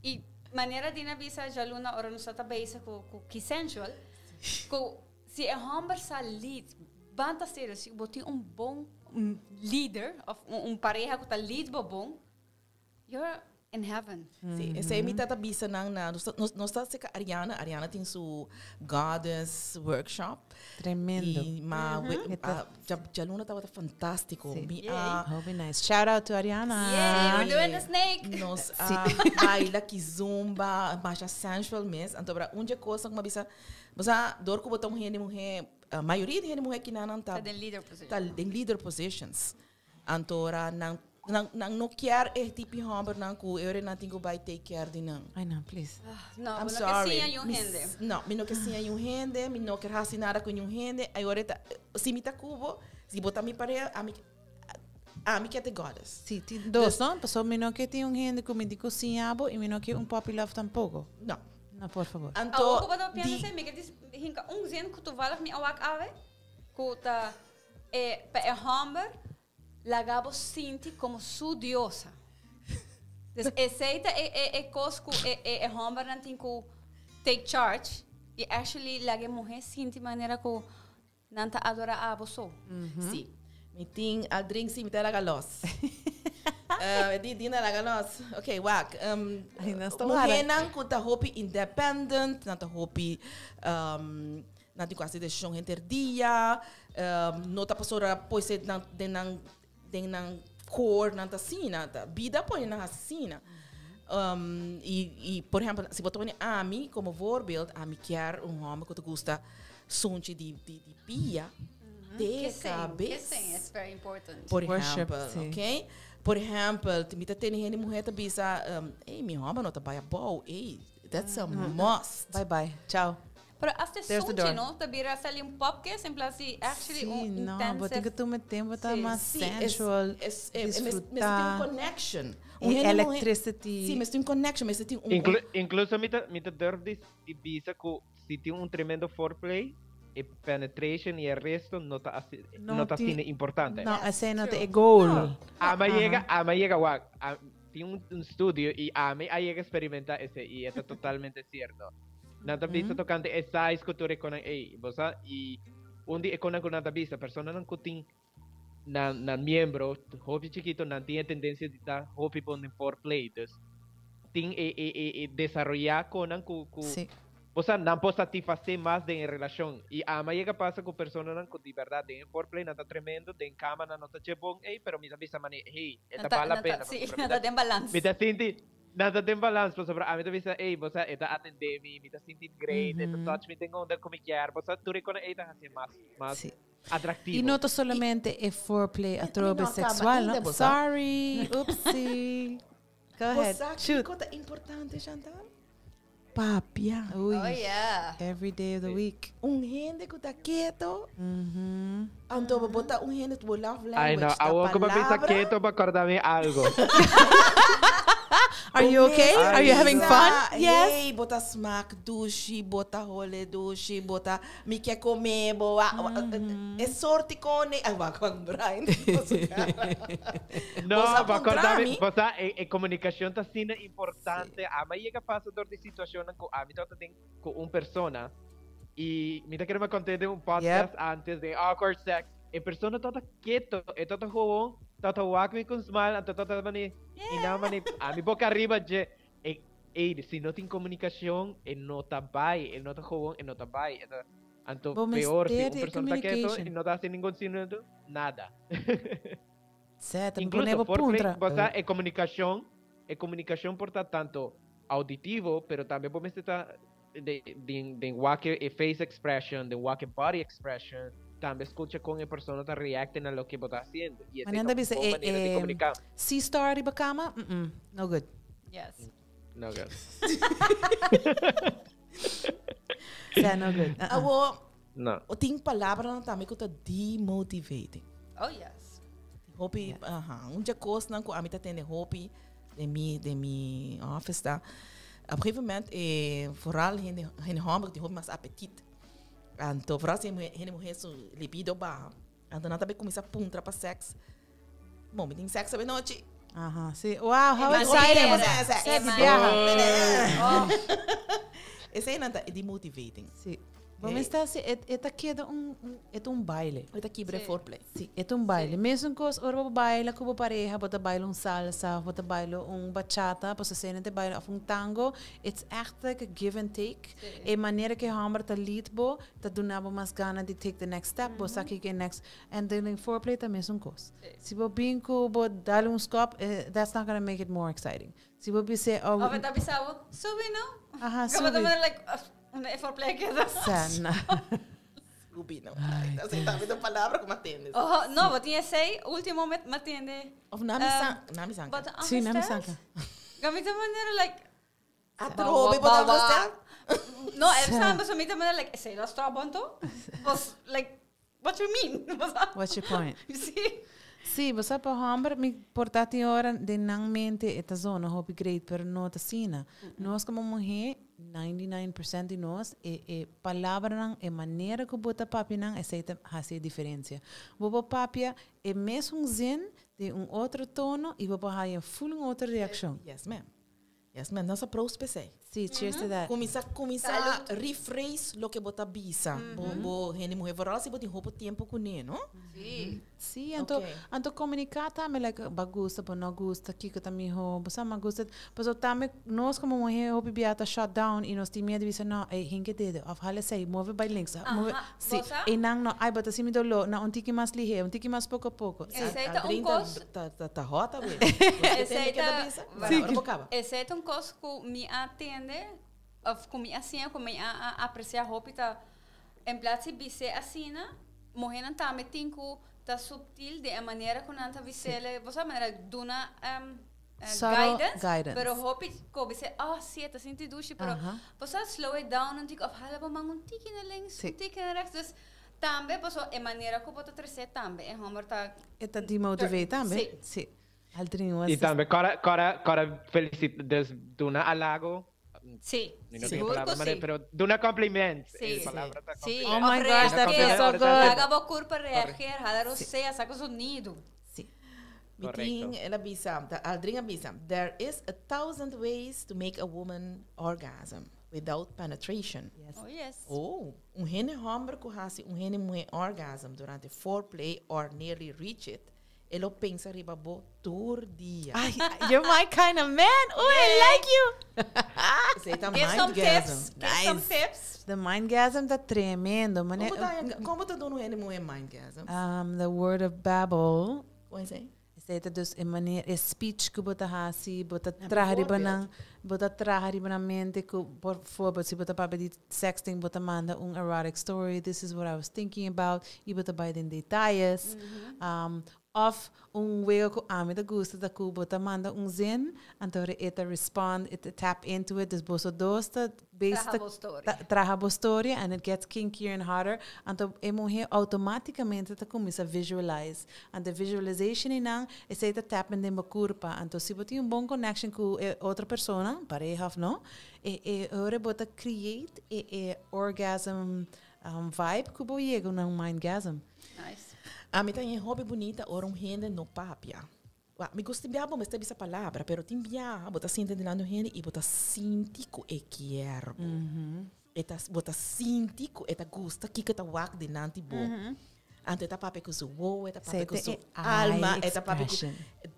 E maneira de navisa já luna ora não está base com que sensual. Se é homem sa lead, banta ser se botar bom leader of pareja que tá lead bom, you're in heaven. Sim, essa é mitad bisa nang na nós está seca Ariana tem su goddess workshop. Tremendo. E já luna estava fantástico. Sim. Yeah. Hobby nice. Shout out to Ariana. Yeah, we're doing the snake. Nós baila que zumba, baixa sensual mesmo. Então, para onde coisa que uma bisa, você dor que botar mulher, a maioria de mulher que não tá Tá em leader position. tá em leader positions. Então, não quer tipo de homem não que eu não tenho vai take care de não. I know, please. Não, I'm não sorry. que sim é um rende. Não, me não quer sim é um rende, me não quer fazer nada com um rende. Agora se me tá cubo, se botar me para a mim que é the goddess. Sí, dos, ¿no? Pasó mi no que tiene un gente que me dijo ciabo y mi no que un puppy love tampoco. Não. No, por favor. Então, o que eu penso é que diz hinka zen que tu valas mi awak ave, que tá é homem lagabo sinti como su diosa. Então, aceita é cosco é homem não tem que take charge e actually lage mulher sinti maneira que não tá adora a você. Sim. Me tem a drink sim, me tem a galos. Dina la galos. Okay, wak. Mulher não que tá hopi independent, não tá hopi não tem quase decisão entre dia, não tá passando pois é não cor não tá assim, não tá vida põe na assina. E por exemplo, se botar a mim como voorbeeld, a mim quer homem que te gosta sonte de pia. De cabeça. It's very important. Por Worship, exemplo, sim. ok? Por exemplo, te tem gente mulher que bisa, ei, minha homem não tá bem bom, ei, that's a must. Bye bye. Ciao. Pero hasta There's the sunti, door. no? Tabira sali um pop que sempre assim, actually Sí, no, intensive. pero que tú me tempo tá Sí, más Sim, sensual, mas tem disfrutar, um connection. electricity. Sim, mas tem um connection, mas tem Incluso mita durf di bisa que si tiene un tremendo foreplay e penetration y el resto no está cine importante. No, Yes, ese no true. te goal. Ama llega wak. Tiene un estudio y ama llega a experimentar ese y está totalmente cierto. Nata bisa tocante esa escultura con bosa y un día con nata bisa persona nan kuting na miembro hobby chiquito nan tiene tendencia de estar hobby ponen foreplay dus ting desarrollar con ku Sí. o sea, no puedo satisfacer más de relación. Y ama llega pasa con personas que de verdad de foreplay no está tremendo, de cama no está chévere, pero mira visa mani, hey, esta vale la pena. Sí, nada tem balance. Mira sinti, nada tem balance, pero sobre a mí te visa, hey, vos esta atende mi, mira sinti great, esta touch me tengo onda como quiera, vos tú reconoces esta hace más Sí. atractivo. Y no solamente es foreplay a trobe no acaba sexual, ainda, ¿no? você. Sorry, oopsie. Go ahead, Você shoot. que é importante, Chantal? Papia. Uy, Oh yeah. every day of the week. Gente que tá quieto, Mhm. então botar gente que love language. Ay, no, da hago como pensar palavra. que esto para acordarme algo. Are you okay? Are you having fun? Yes. Hey, bota smack douche, bota role douche, bota me quer comer, boa. É sorte com ne. Ah, vai com Brian. No, Vos para acordarme, apuntar vos comunicación está siendo importante. A mí llega pasador de situaciones con a mí con una persona y mira que me conté de un podcast antes de awkward sex. En persona toda quieto, todo joven, todo walk con smile, todo mani y nada mani a mi boca arriba je si no tiene comunicación, no está bye, no está joven, no está bye. Anto Vos peor si mister una persona está quieto communication. y no está haciendo ningún signo, nada. Certo, Incluso puntra. es comunicación por tanto auditivo, pero también por estar de walk face expression, de walk body expression, también escucha con el persona que reacten a lo que está haciendo. Y esa Mananda es una bisa, manera de comunicar. C-star di ba kama? No good. Yes. No, good. Yeah, no good. No. Tem palavra também que tá demotivating. Oh yes. Hopi, dia coisa não com a mim tá tendo hopi de mi office tá. Op een gegeven moment, vooral in homem die hopi mais apetite. Então, vooral se ele morrer so libido ba. Então, nós também começa a puntra para sexo. Bom, me tem sexo à noite. Aham, sim. Wow, how Mas exciting. sim, Sabe, sim. viaja. Esse aí não é demotivating. Sim. Vamos estar assim, é um baile. Eu aqui para foreplay. Sim, é um baile. Mesmo que você baila com a pareja, você baila salsa, você baila bachata, você cena te baila of tango, it's echt like a give and take. E maneira que hammer te lead bo, te doen abo mas gana de take the next step, bo saki que next. And then in foreplay ta mesmo coisa. Se você bem que bo dá scope, that's not gonna make it more exciting. Se você say Of het heb je zo, sube, no? Aha, Gaan we dan sube. like, een foreplay que das. Sana. Rubi, não. Você tá vendo a palavra como atende. Oh, no, wat je zei, último me atiende. Of nami sanka. Wat Sim, não me saca. Gaan de maneira like, Atrobe, botar você. no, er staan we zo met de maneira like, sei dat strabonto? Was like, what you mean? What's your point? Sim. Sim, você para hammer, me portati ora de não mente esta zona, hobby great, pero não ta sina. Nós como mulher, 99% de nós, e palavra não, e maneira que bota papi não, aceita fazer diferença. Bobo papi é mesmo zin de outro tono e bobo haja full outra reação. Yes, ma'am. Yes, ma'am. Nossa pros PC. Sim, cheers to that. Começa a rephrase lo que bota bisa. Bo, gente mulher vooral se bota roupa tempo com ele, não? Sim. Sim, então comunicar também, like, bagusta, por não gusta, que também ho, você não gusta, mas eu também, nós como mulher, hobby biata shut down, e nós temos medo de dizer, não, hinke dedo, of hale sei, move by links, move, sim, e não, ai, bota assim me dolo, não, tiki mais lihe, tiki mais pouco a pouco. Aceita cos. Tá rota, velho. Aceita cos que me atende, of que me assim, que me apreciar roupa, tá, em plaats de bise assim, mulher não tá metendo tá subtil de a maneira que não tá visele, você maneira duna guidance, pero hopi ko bise sim, tá sentindo dushi, pero você slow it down um tico, hala ba mangun tiki na links, tiki na rechts, dus também você a maneira que bota terceiro também, é homer tá Eta demotivate também, sim. Altrinho E também, cara felicito, des duna alago. Sí, No tengo palabras, pero de una compliment. Sí, Palabra está sí. Oh my gosh, that feels so good. Haga bocur para reagir, haga sea, saca sonido. Sim. Meeting, ela bisa, Aldrinha bisa. There is 1,000 ways to make a woman orgasm without penetration. Yes. Oh, yes. Oh, hene homem que hasi hene mulher orgasm durante foreplay or nearly reach it. Ele pensa riba bo todo dia. You're my kind of man. Oh, I like you. Você tá Give some tips. mindgasm. Give some tips. The mindgasm tá tremendo. Como tá dando hene mulher mindgasm? The word of Babel. Pois é. Esta dus in manier speech que bota hasi, bota trahariba na mente que por favor se bota para de sexting bota manda erotic story. This is what I was thinking about. E bota by den detalhes. Of way que a mim da gusta da que bota manda zin, então eta respond, eta tap into it. Dus boso dosta based traha bo story and it gets kinkier and hotter. Então a mulher automaticamente ta começa a visualize. And the visualization inang is eta tap in de curpa. Então se bota bom connection com outra pessoa, pareja of no, ora bota create orgasm vibe que bo chega num mindgasm. Nice. A mim tem hobby bonita, ora gente no papia. Me gusta bem, mas tem essa palavra, pero tem bem, bota sinta de lá no gente e bota sintico e quero. Eta bota sintico, eta gusta que tá wak de nanti bo. Ante eta pape com o eta pape com alma, eta pape com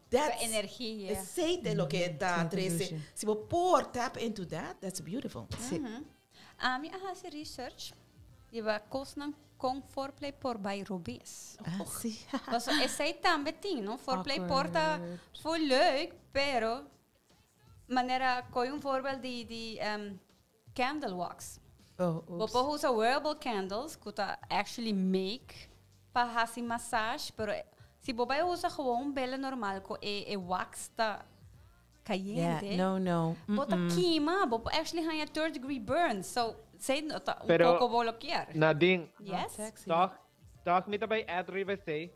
that's energia. Aceite lo que está trece. Se você pour tap into that, that's beautiful. A mim a research e vai costar com foreplay por by Rubis. Sim. Dus esse também tem, não? Foreplay porta foi leuk, pero maneira coi voorbeeld de candle wax. Você usa wearable candles que tá actually make para fazer massagem, pero se você usa gewoon bela normal com wax tá caliente. Yeah, no. Bota queima, você actually ganha 3rd degree burn. So sei Pero, pouco bloquear. Nadine, Yes. toch niet bij uitrijden sei,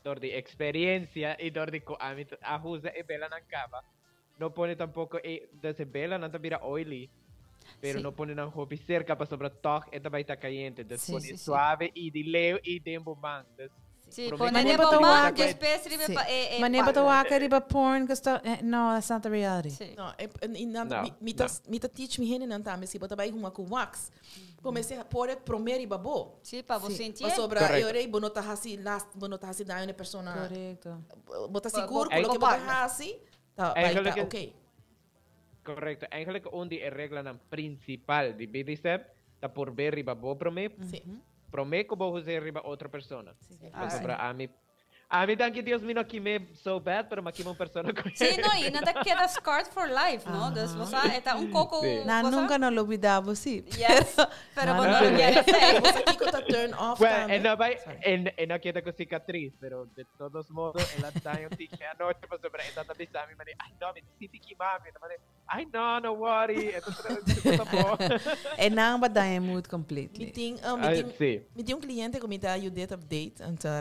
door die experiencia y door die ajuste e bela nan cava. No pone tampoco de bela nan tabira oily, pero no pone nan hobby cerca para sobre toch e tabay ta caliente, des pone suave y di leo y de bumang. Sì, Pro poi me ne come potevo si anche- guarda spesso ribe Sì. e Ma ne bato waka riba porn, no, that's not the reality. Sì. No, No, me teach me hen nan tame si bota bai huma ku wax. Come se pore promeri babo. Sì, pa Sì. você sentir. Ma sobra Corretto. io rei bonota hasi da una persona. Correcto. Bota Bo- sicuro bo- quello che bota partner. hasi. Ta Eigenlijk bai ta is- ok. Correcto. Eigenlijk onde é regra nan principal de BDSM, tá por ver riba bo prome, Sì. prome como você riba outra persona. Ah, Sobra a mim danke Deus me no que me so bad, pero maqui uma persona com Sì, no, e nada queda scarred for life, no? Dus você é um coco. Sì. Na nunca no lo olvidava, sí. Yes. Pero Mas quando não não quer sei. Você Kiko ta turn off Well, tame. ela vai, ela queda com cicatriz, pero de todos modos, ela tá um tique à noite, mas sobre ela tá pensando, mas ai não, me sinto que mami, ai não, no worry, então tá bom. E não ba daí mood completely. Sim. Me tem cliente que me dá ajuda update, então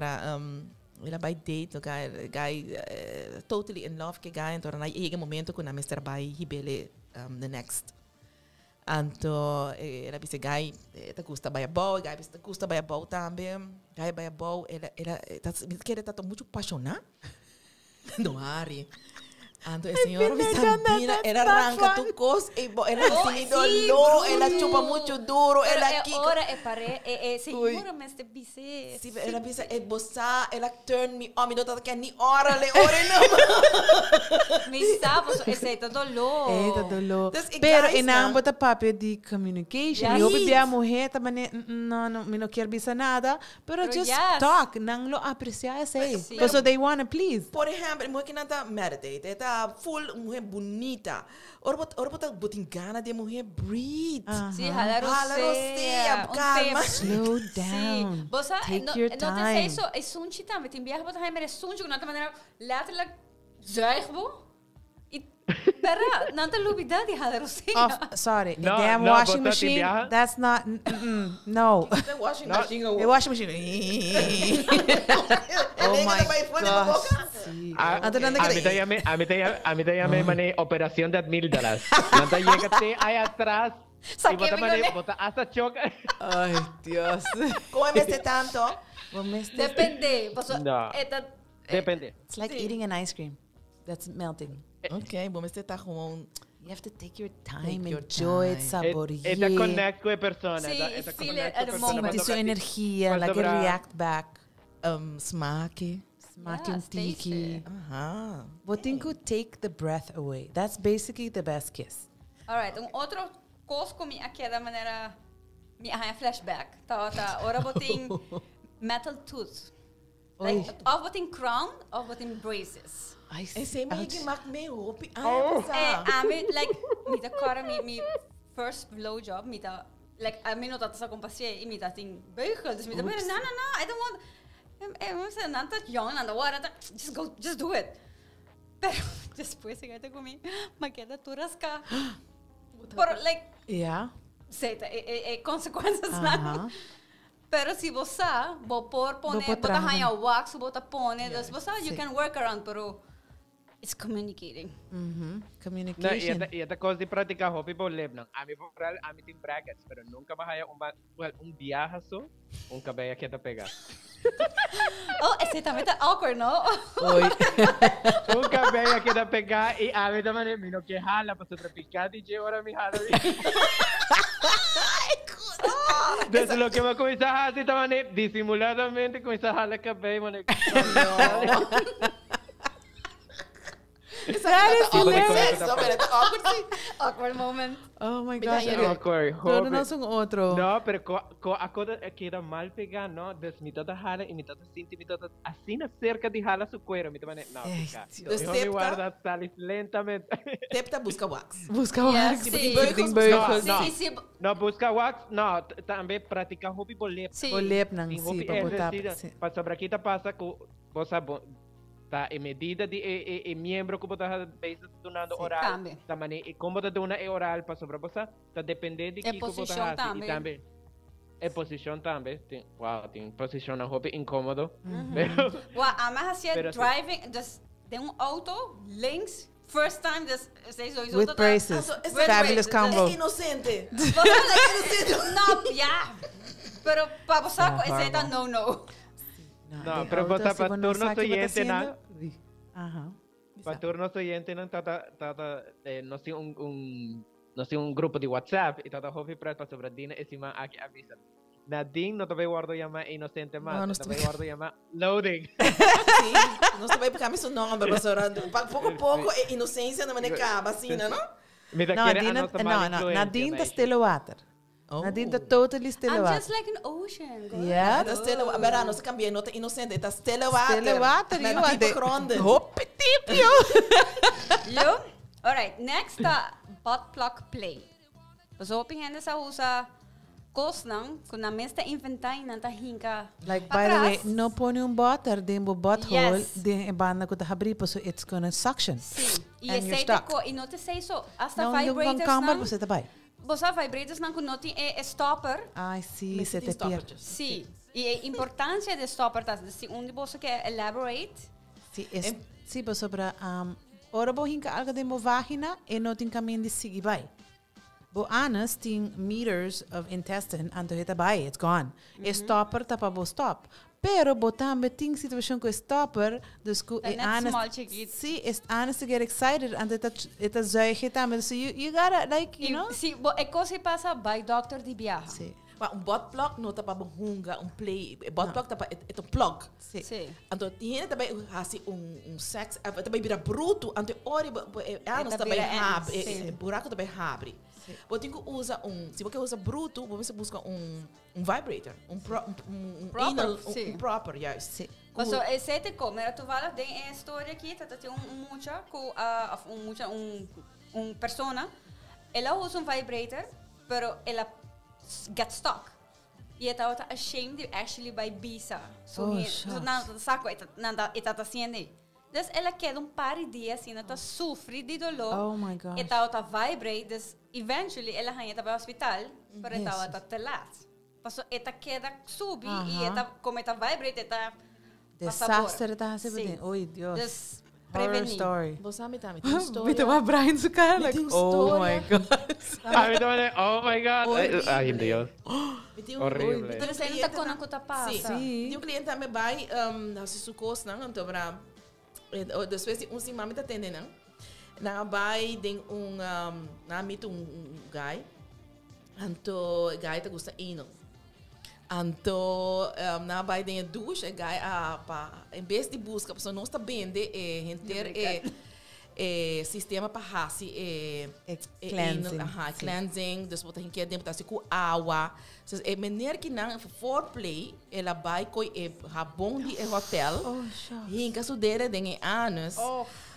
ela vai date, o guy totally in love que guy, então na ege momento quando a Mr. Bai hibele the next. Então ela disse guy tá custa bai bom, guy tá custa bai bom também, guy bai bom, ela tá quer tá muito apaixonada. Não ari. Ando el señor Bizantina, él arranca tu cosa y él sí, tiene dolor, él chupa mucho duro, él Pero aquí. ora é pare, seguro me este bise. Sí, él empieza a esbozar, él turn me on, me no que ni hora le ore no. Me está, esse é dolor. Eita dolor. Dus ik Pero guys, e não na- bota papel de communication. Yes. Eu bebi a mulher também não me não quer bisa nada. Pero Pero just yes. talk, não lo apreciar sei. Sí. So they wanna please. Por ejemplo, mujer que nada meditate, está full mujer bonita. Ora bota botin gana de mujer breathe. Sim, halar Halleluja, calma. Slow down. Sim. Você Take your não time. tem isso, é sunchi também. Tem viagem para heimer é sunchi, na maneira letterlijk zuigbo. E pera, não tem lubidade halar Sorry, No, the damn no, washing bota machine. tibiaja. That's not. No. The washing machine. The washing machine. Oh my gosh. Sí. A mí te llamé mané operación de $1,000. Nanta llegate ahí atrás y Saqué bota mané, millones. bota hasta choca. Ay, Dios. Come este tanto. Depende. No. Depende. It's like eating an ice cream that's melting. Ok, bom, este tá gewoon. You have to take your time, Take your enjoy it, time. saborear. Esta connect con persona. Sí, esta feel connect it at con the persona. moment. Sentir sua energia, Mas like sobra- react back. Smaki. Smack Yeah, yung tiki. Aha. Botinko take the breath away. That's basically the best kiss. Alright, outro coisa que aqui da maneira me arranha flashback. Tá, ora botem metal tooth. Like, of botem crown, of botem braces. I Esse é que mak me hopi. Like, me da cara, me first blowjob, me da, like, a mim não tá essa compaixia, e me da tem beugel, dus me da, no, I don't want, eu sei, não tá young, não tá, just do it. Pero, depois você gata comigo, mas queda tu rascar. Por, like, Yeah. sei, consequências lá. Pero se você vou pôr, bota arranha wax, bota pone, dus você, you can work around, pero it's communicating. No, Communication. y esta cosa de practicar hobby por lebnan. A mí por a mí tem brackets, pero nunca más haya un viajazo, un cabello que te pega. Oh, esse também tá awkward, não? Oi. Un cabello que te pega y a mí también me no que jala para traficar DJ ahora mi jala. Desde lo que me comienza a hacer también disimuladamente comienza a jalar cabello, man. That is hilarious. Awkward moment. Oh my gosh. Awkward. Pero não são outro. No, pero a coisa queda mal pegar, no? Des mi tata jala y mi tata sinti mi tata así cerca de jala su cuero, mi tata no, Ay, pica. Dios. Yo me guarda salis lentamente. Tepta busca wax. Busca Yes, wax. sim. Tem beugels. No. Sim, sim. No, busca wax, no, também praticar hobby bolep. Sim. O lep nang Tem si, hobby para botar. exercício. Para sobre aqui tá passa com você tá em medida de membro que você vezes donando oral. Também. Também e como tá dona é oral para sobre você, tá dependendo de É que você posição faz também. e também é posição também. Tem, wow, tem posição na hobby incômodo. Well, a mais assim, Pero driving, just, tem auto, links, first time, just, vocês dois With braces. With Fabulous braces. combo. É inocente. No, yeah. Pero para você, esse tá no. No, pero para turnos oyentes, Ajá. para turnos oyentes, no sé un grupo de WhatsApp y tata hopi para sobre Dina y Sima aquí avisa. Nadine no te voy a guardar llama inocente más, no te voy a guardar llama loading. Sim, não se vai pegar meu nome, professora. Pouco a pouco, a inocência não me acaba, assim, não? Nadine está still water. Nadine está totally still I'm water. just like an ocean. Girl. Yeah. Está still water. Mas não se cambia, não está inocente, está still water. Still water, na you tipo grande. Hoppe tip, yo. You? Alright, next butt plug play. So hoping hende sa usa kosnang kung na mesta inventai nanta hinka. Like, by the way, no pone butter din bo butthole, Yes. din ibana ko habri po, so it's gonna suction. Sim. E And you're esse stuck. ko inote say so hasta Não, yung vibrators kambar nang. po sa tabay. Bosa vibrators nang kunoti stopper. I see, Mas se tem te pier. stoppages. Sim. E a importância de stopper tas, se onde bosa que elaborate. Si po sobra, ora bo hinka alga din mo vagina, e no tin kamin di sige bay. Bo anas ting meters of intestine, anto hita bay, it's gone. Stopper tapa bo stop. Pero botambe ting situation ko stopper, dus ko Dat net small chiquit. See, is honest to get excited and it is zuigita, so you gotta like, you know. Sim, é coisa que passa by doctor de viaja. Sí. Maar een botplug não tá para hunga, play. Botplug tá para é plug. Sí. Sim. Então, tinha também assim sex, também vira bruto, então ora anos também abre, buraco também abre. Você tem que usar se você usa bruto, você busca vibrator, Proper, anal, proper, yes. Sí. Maar zo, esse te komen, tu vala den een história aqui, dat tem mucha com persona, ela usa vibrator, pero ela get stuck. E ela tá ashamed to actually buy visa. So na saco ita tá haciendo. Dus ela queda par de dias assim, ela sofre de dolor. Oh my gosh. E ela tá vibrate, dus eventually ela ganha para o hospital, para Yes. ela tá telat. Paso ela queda sube e ela como ela vibrate, ela Desastre tá Sim. recebendo. Oi, Deus. Dus Horror prevenir. story. Você sabe também, tem história. Vito uma Brian sa cara, like, Tem oh my história. God. A mí también, oh my god. Horrible. Ay, Dios. Horrible. Pero sa inyo ko nang kuta pa. Sim. Tem cliente também vai, se sucos não, então para depois se mami tá tendo não. Na vai tem na mito guy. Então guy tá gosta anal. Então na vai tem douche guy pa em vez de busca pessoa não está bem de sistema para hasi cleansing. Cleansing, dus wat hinket dem tá com água. So meneer que não foreplay, ela vai com bom de hotel. Oh, shucks. Hinka sudere den anos.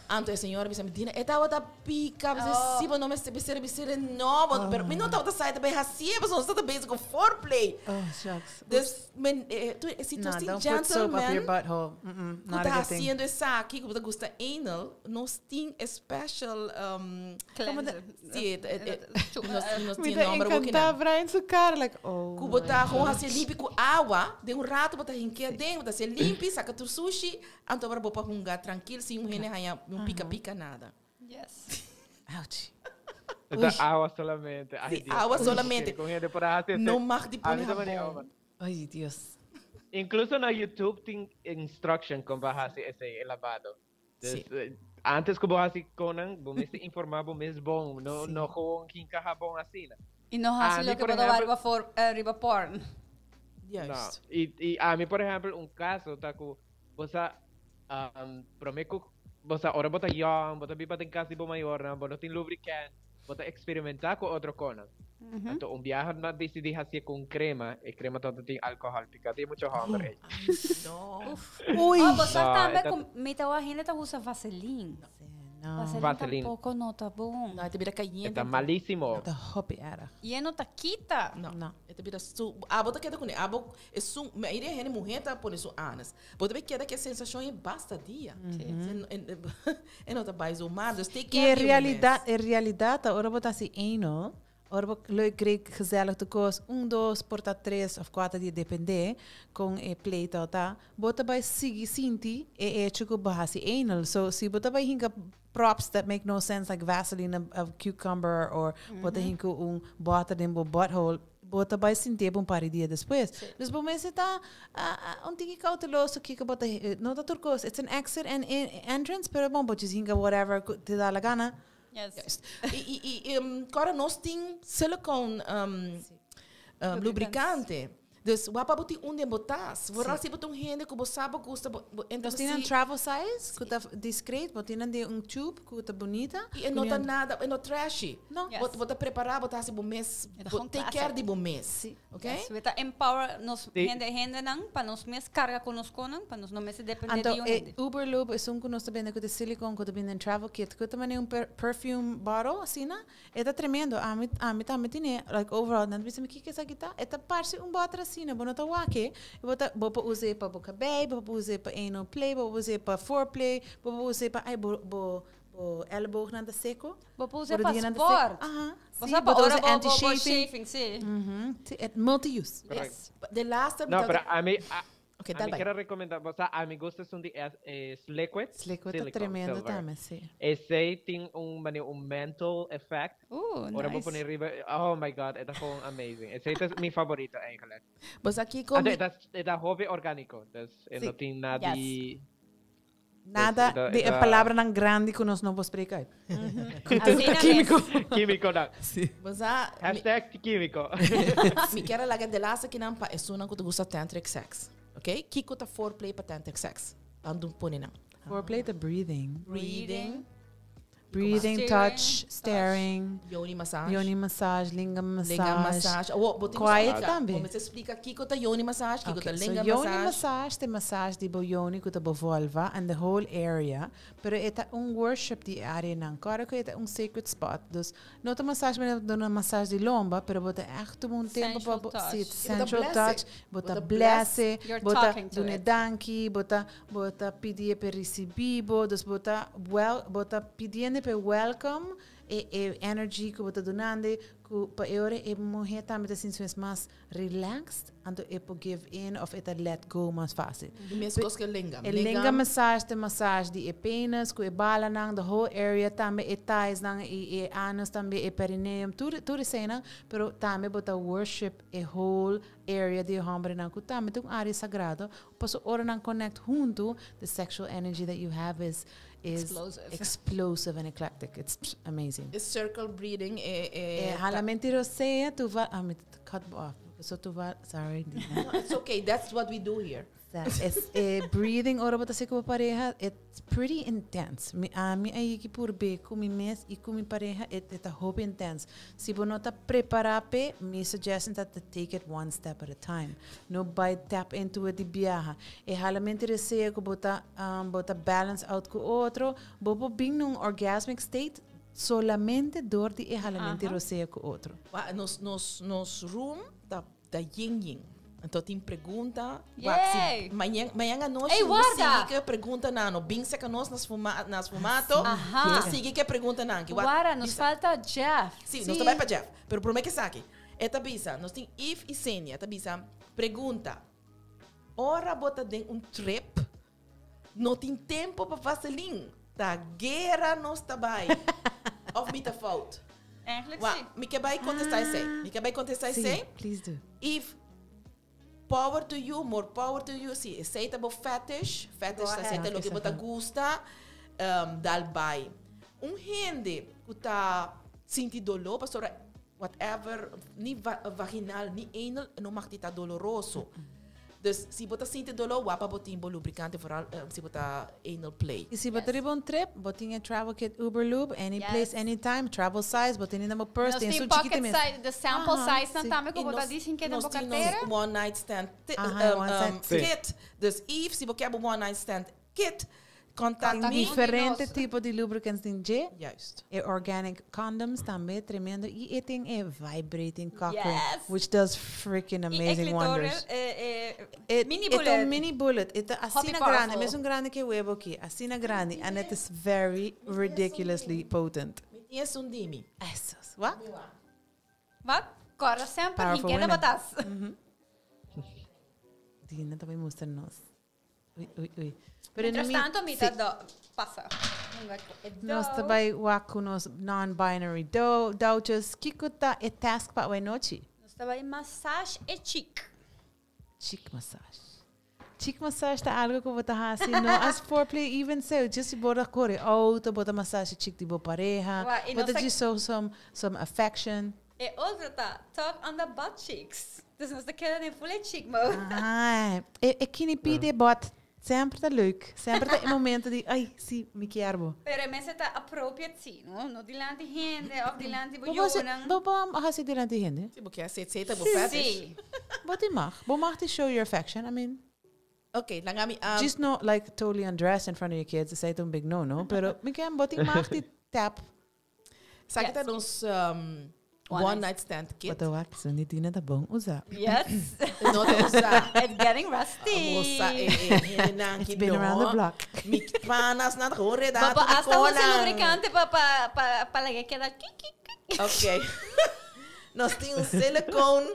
Anto a senhora me dina, etava da pica, você se não me ser não, pero me não tava da saída bem assim, mas não está bem com foreplay. Oh, shucks. Dus tu se tu No, sim don't put soap up your gentleman. butthole. Not a Tá good thing. haciendo isso aqui, que você gosta anal, nós tem special Cleanser. sim, nós Me tem dá número que encantar não. Brian sa cara, like, oh. Que botar com assim limpo com água, de rato botar hinque dentro, botar se limpo, saca tu sushi, então para botar hungar tranquilo, sem rene hanha pica nada. Yes. Ouch. Esta agua solamente. Ay, Sí, Dios. agua solamente. Con gente por hacer. Não mag de A mí pôr también, jabón. Ay, Dios. Incluso na YouTube tem instruction como vai fazer esse lavado. Sim. Antes que você conan, você se informar mais bom, não com quem bom assim. E não há mí, que por pode ejemplo- riba porn. Juist. E a mim, por exemplo, caso tá com você prometo você ora bota young, bota bipa tem casa de maior, não, bota tem lubricante, bota experimentar com outro conan. Então, viaje não decidi fazer com crema, e crema todo tem álcool, porque tem muito hambre. Não. Uy. Oh, você No, também esta- com mita gente tá usa vaseline. No. Vaseline Vaseline. tampouco não tá bom. Não, te vira caliente. Está malíssimo. The hoppy era. E não tá quita. Não. Te vira su. Bota queda com ele. É su. Me iria rene mulher tá por isso anos. Bota bem queda que a sensação é basta dia. É não tá mais o mar, dus take E care. in realidade, ora botar assim, ano, ora leuk kreeg gezellig te koos, 1, 2, porta 3 of 4 dias, depende, com pleito, tá? Bota bij sigi sinti, chuko bahasi anal. So, si bota bij hinka props that make no sense, like Vaseline of cucumber, or bota hinka bota din bo butthole, bota vai sentir um par de dias depois. Dus bij mij zit daar een tingje cauteloso que bota não tá turcos. It's an exit and entrance, pero bom, botes hinga whatever te dá la gana. Yes. Agora nós tem silicone lubricante. Dus wat boti onde botas? Vooral se botam rende que você sabe custa. Nós tem travel size, que tá discreet, botem de tube, que tá bonita. E não tá nada, é não trashy. Não. Bota preparar, botar se bom mês, take care de bom mês. Ok? Yes, we empower nos gente não para nos mes carga conosco não para nos não mes depender de onde. Uberlube é que nós também com silicone, que também travel kit, que também perfume bottle assim, né? É tremendo. A mim também tem like overall, não precisa me que essa aqui tá. É parece bottle assim, né? Bom, não wake. Bota usar para boca bem, bota usar para anal play, bota usar para foreplay, bota usar para elleboog na seco. Bota usar para sport. Bota usar anti-chafing, sim. É multi-use. Yes. De laatste. No, pero a mí quiero recomendar, a mí gusta son de Sliquid. Sliquid é tremendo também, sim. Esse tem um mental effect. Ora vou Nice. poner arriba. Oh my god, é gewoon amazing. Esse é meu favorito eigenlijk. Mas aqui como É da hobby orgânico, dus não tem nada de Nada de palavra não grande que nós não vamos explicar. químico não. mas Hashtag químico. me quero lá de laatste que não pa é só não que tu gosta tantric sex. Ok? Kiko tá foreplay para tantric sex. Ando pone não. Foreplay the breathing. Breathing, Touch, staring, yoni massage. yoni massage, lingam Linga massage. massage. Oh, Quiet também. Como você explica Kiko tá yoni massage, Kiko tá Okay, so linga yoni massage. massage, the massage di bo yoni kuta bo vulva and the whole area. Pero ita worship di area nang. Kara ko ita sacred spot. Dus nota massage men do na massage di lomba, pero bota echt tempo Sensual pa touch. sit Bota sensual blesse. touch, bota Bota blesse, You're bota talking to dune it. danki, bota pedir per recibibo, dus bota pedindo per welcome. E energy que bota donande que para eu morrer também assim mais relaxed and to give in of it let go mais fácil. E mesmo coisa que linga. Linga massage de penis, que bala nang the whole area também thighs nang e anus também perineum tudo cena, pero também bota worship a whole area de hombre nang que também tem área sagrada, passo ora nang connect junto the sexual energy that you have is explosive and eclectic. It's amazing. Is circle breathing Halamente rosea, tu va cut off. So tu va, sorry. No, it's okay. That's what we do here. It's breathing ora bota se com pareja, it's pretty intense. Mi aí que por be com mi mes e com mi pareja it's a hope intense. Se você não tá preparado, me suggestion that to take it one step at a time. No by tap into it de viaja. E halamente receia que bota balance out com outro, bobo bem num orgasmic state solamente dor de halamente receia com outro. Nos room da yin-yin. Então tem pergunta. Yay! Manhã à noite, Ei, guarda! sigue que pergunta não. Bem se que nós nas fumato, sigue que pergunta não. Guara, nos falta Jeff. Sim, nós também para Jeff. Pero por que sabe? Eta bisa, nós tem Eve e Senia. Eta bisa, pergunta. Ora bota de trip, não tem tempo para fazer link. Da guerra nós tá bem. Of me tá fault. Eigenlijk sim. Me que vai contestar isso. Please do. If power to you, more power to you. Si aceita bo fetish aceita lo que bota gusta, dal bai. Gente que tá senti dolor, pastora, whatever, ni vaginal, ni anal, não mag tá doloroso. Dus se bota senti dolor, wapa botin bo lubricante, vooral se bota anal play. E se botar um trip, botinha travel kit Uberlube, any place, anytime, travel size, botinha na meu purse, Nós tem tem sua pocket chiquita size, the sample size não também que eu botar disso em que na carteira. One night stand one kit. Dus if se você quer one night stand kit, contact Tem me. diferente tipo de lubricants tem G. Juist. E organic condoms também, tremendo. E tem vibrating cockring, Yes. which does freaking amazing wonders. Mini It's a bullet. mini bullet. It's assim Hobby grande, powerful. mesmo grande que o huevo aqui. Assim grande, and it is very ridiculously potent. Yes, dimi. Essos, what? Wat? Agora sempre Powerful ninguém women. botas. Dina também mostra nós. Ui. Mientras tanto, mitad passa. Nós também com nos non-binary douches. Kikuta e task pa we nochi. Nós Estava em massagem e chic. Cheek massage. Cheek massage tá algo que eu vou estar assim, não as foreplay even so, just se bota corre auto, bota massagem cheek de boa pareja, Ué, e bota não de some affection. E outra tá, talk on the butt cheeks. Dus nós queremos full chic, mano. Ah, é que nem pide bot. Sempre tá leuk. Sempre tá em momento de, ai, sim, me quero. Pero mensen está appropriate sim, não? Não dilante gente, ou dilante Bobo, bobo, hasi dirante hende. Sim, porque aceita, você Sim. Boti mag. Bo mag to show your affection. I mean, Ok, langami. just not like totally undressed in front of your kids. It's a big no. Pero me can boti mag die tap. Sabe que Yes. tá nos One one night night stand kit? Bota wak, so niet die net bom usa. Yes. Não te usar. It's getting rusty. Moça, It's been around the block. Mi panas na hore da. Papa, hasta usa lubricante para que queda kik. Ok. Nós temos silicone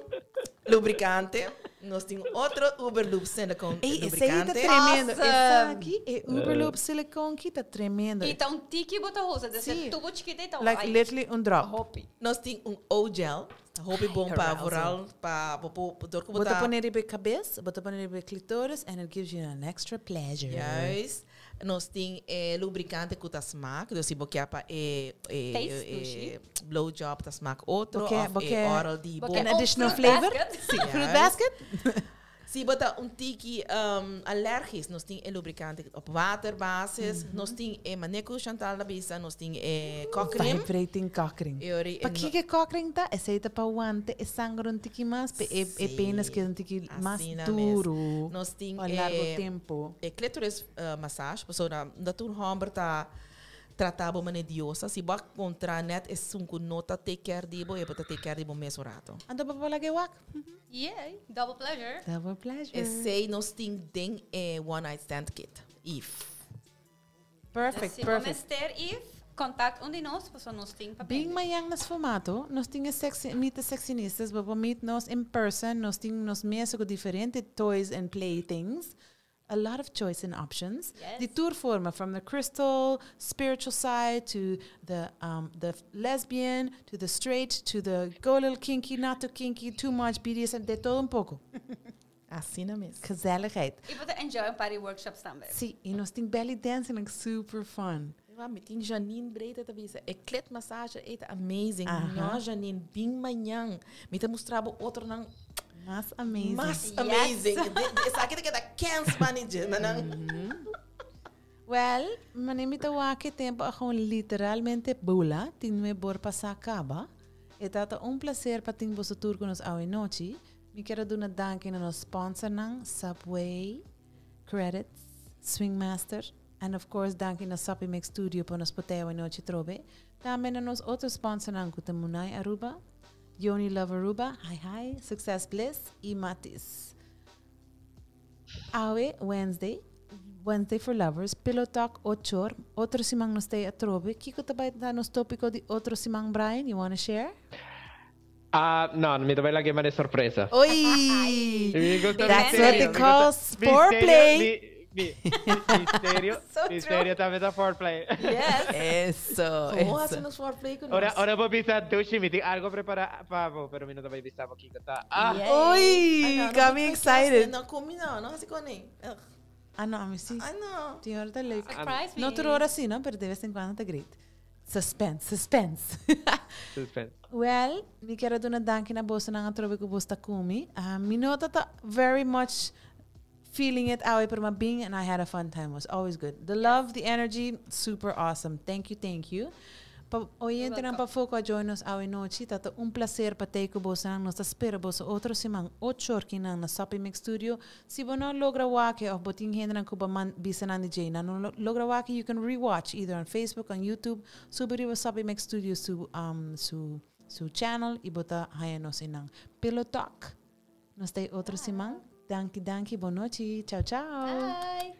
lubricante. Nós temos outro Uberloop silicone Ei, esse aí tá lubricante. tremendo. Awesome. Essa aqui é Uberloop silicone que tá tremendo. E tá tiki bota rosa, desse Sim. tubo chiquito então. Like literally drop. Hopi. Nós temos O-gel. Hope bom para voral, para dor que Bota poner ele cabeça, bota poner ele clitoris, and it gives you an extra pleasure. Yes. Nós temos lubricante que tá smack. Então se boquear para blowjob tá smack outro. Boque- Oral de Boque- boa. An additional fruit flavor. basket. Sim, Yes. fruit basket. Se botar tiki allergisch, nós temos lubricante op waterbasis. Nós temos maneco Chantal da Bisa, nós temos cockring. Vibrating cockring. Euri Pa que cockring tá? Esse aí tá pa guante, é sangue um tiki mais, é penas que um tiki mais Assim na duro. Nós temos Ao largo tempo. clitoris massage, pessoa da tur hombre tá tratado mané diosa. Se bak contra net é sunku nota take care dibo e bota take care dibo mesurato. Ando pa pala gewak. Yeah, double pleasure. Double pleasure. Esse nós temos ding one night stand kit. If. Perfect, Se perfect. mister if contact um de nós, pessoa nós tem papel. Bing mayang nas formato, nós tínhamos meet sexynistas, but meet nós in person, nós tínhamos mesmo com diferentes toys and playthings. A lot of choice and options. Yes. The tour forma from the crystal, spiritual side to the lesbian, to the straight, to the go a little kinky, not too kinky, too much BDSM, de todo pouco. Assim na mesma. Gezelligheid. E você enjoy party workshops também. Sim, e nós tínhamos belly dancing, like super fun. Met die Janine Breita te wezen. Ik klet massage eet amazing. Aha. No Janine bing manyang. Met hem moestrabo outro nang Mas amazing. mas Yes. amazing. Essa aqui que da cans manager nang. Well, manimita wake tempo a gewoon literalmente bula, tin me bor pasa acaba. E tata placer pa ting boso tour con nos awe nochi. Mi quero do na danke na nos sponsor nang Subway, Credits, Swingmaster, and of course danke na Sapi Mix Studio pa nos poteo e nochi trobe. Também na nos outro sponsor nang Kutamunay Aruba, Yoni Love Aruba, Hi, Success Bliss, e Matis. Awe Wednesday for Lovers, Pillow Talk 8, otro simang nos stay atrobe. Kiko tabay na nos topico di otro simang Brian, you wanna share? No, mi dov'è la chiamare sorpresa. Oi! Mi gusta That's misterio, what they mi call gusta- foreplay. Misterio, So misterio también da foreplay. Yes. Eso, Como assim nos foreplay con nós? Ora può pensare Dushi, mi dico algo preparato, però mi non dovevi stavo chi sta. Ah, Yay. Oi! Got me excited. Não comi não, não assim com nem. Ah, no, a mí sí. Ai não. Tío, ahorita le... Surprise me. No tu hora sí, ¿no? Pero de vez en cuando te grito. Suspense. suspense. Well, mi quero do na danke na bosa na atrobe ko bosta kumi. Mi nota ta very much feeling it awe per ma being, and I had a fun time. It was always good. The love, the energy, super awesome. Thank you. Pa oyente nang pa foco a join us awe nochi, tata placer pa take ko bosa nang nos espera bosa otro simang 8 orki nang na Sapi Mix Studio. Si bo no logra wake of boting hen nang kuba man bisa nang DJ na no logra wake, you can rewatch either on Facebook, on YouTube, subiri wa Sapi Mix Studio su channel, ibota haya nos inang Pillow Talk. Nos tay otro simang. Danke, boa noite. Ciao. Bye.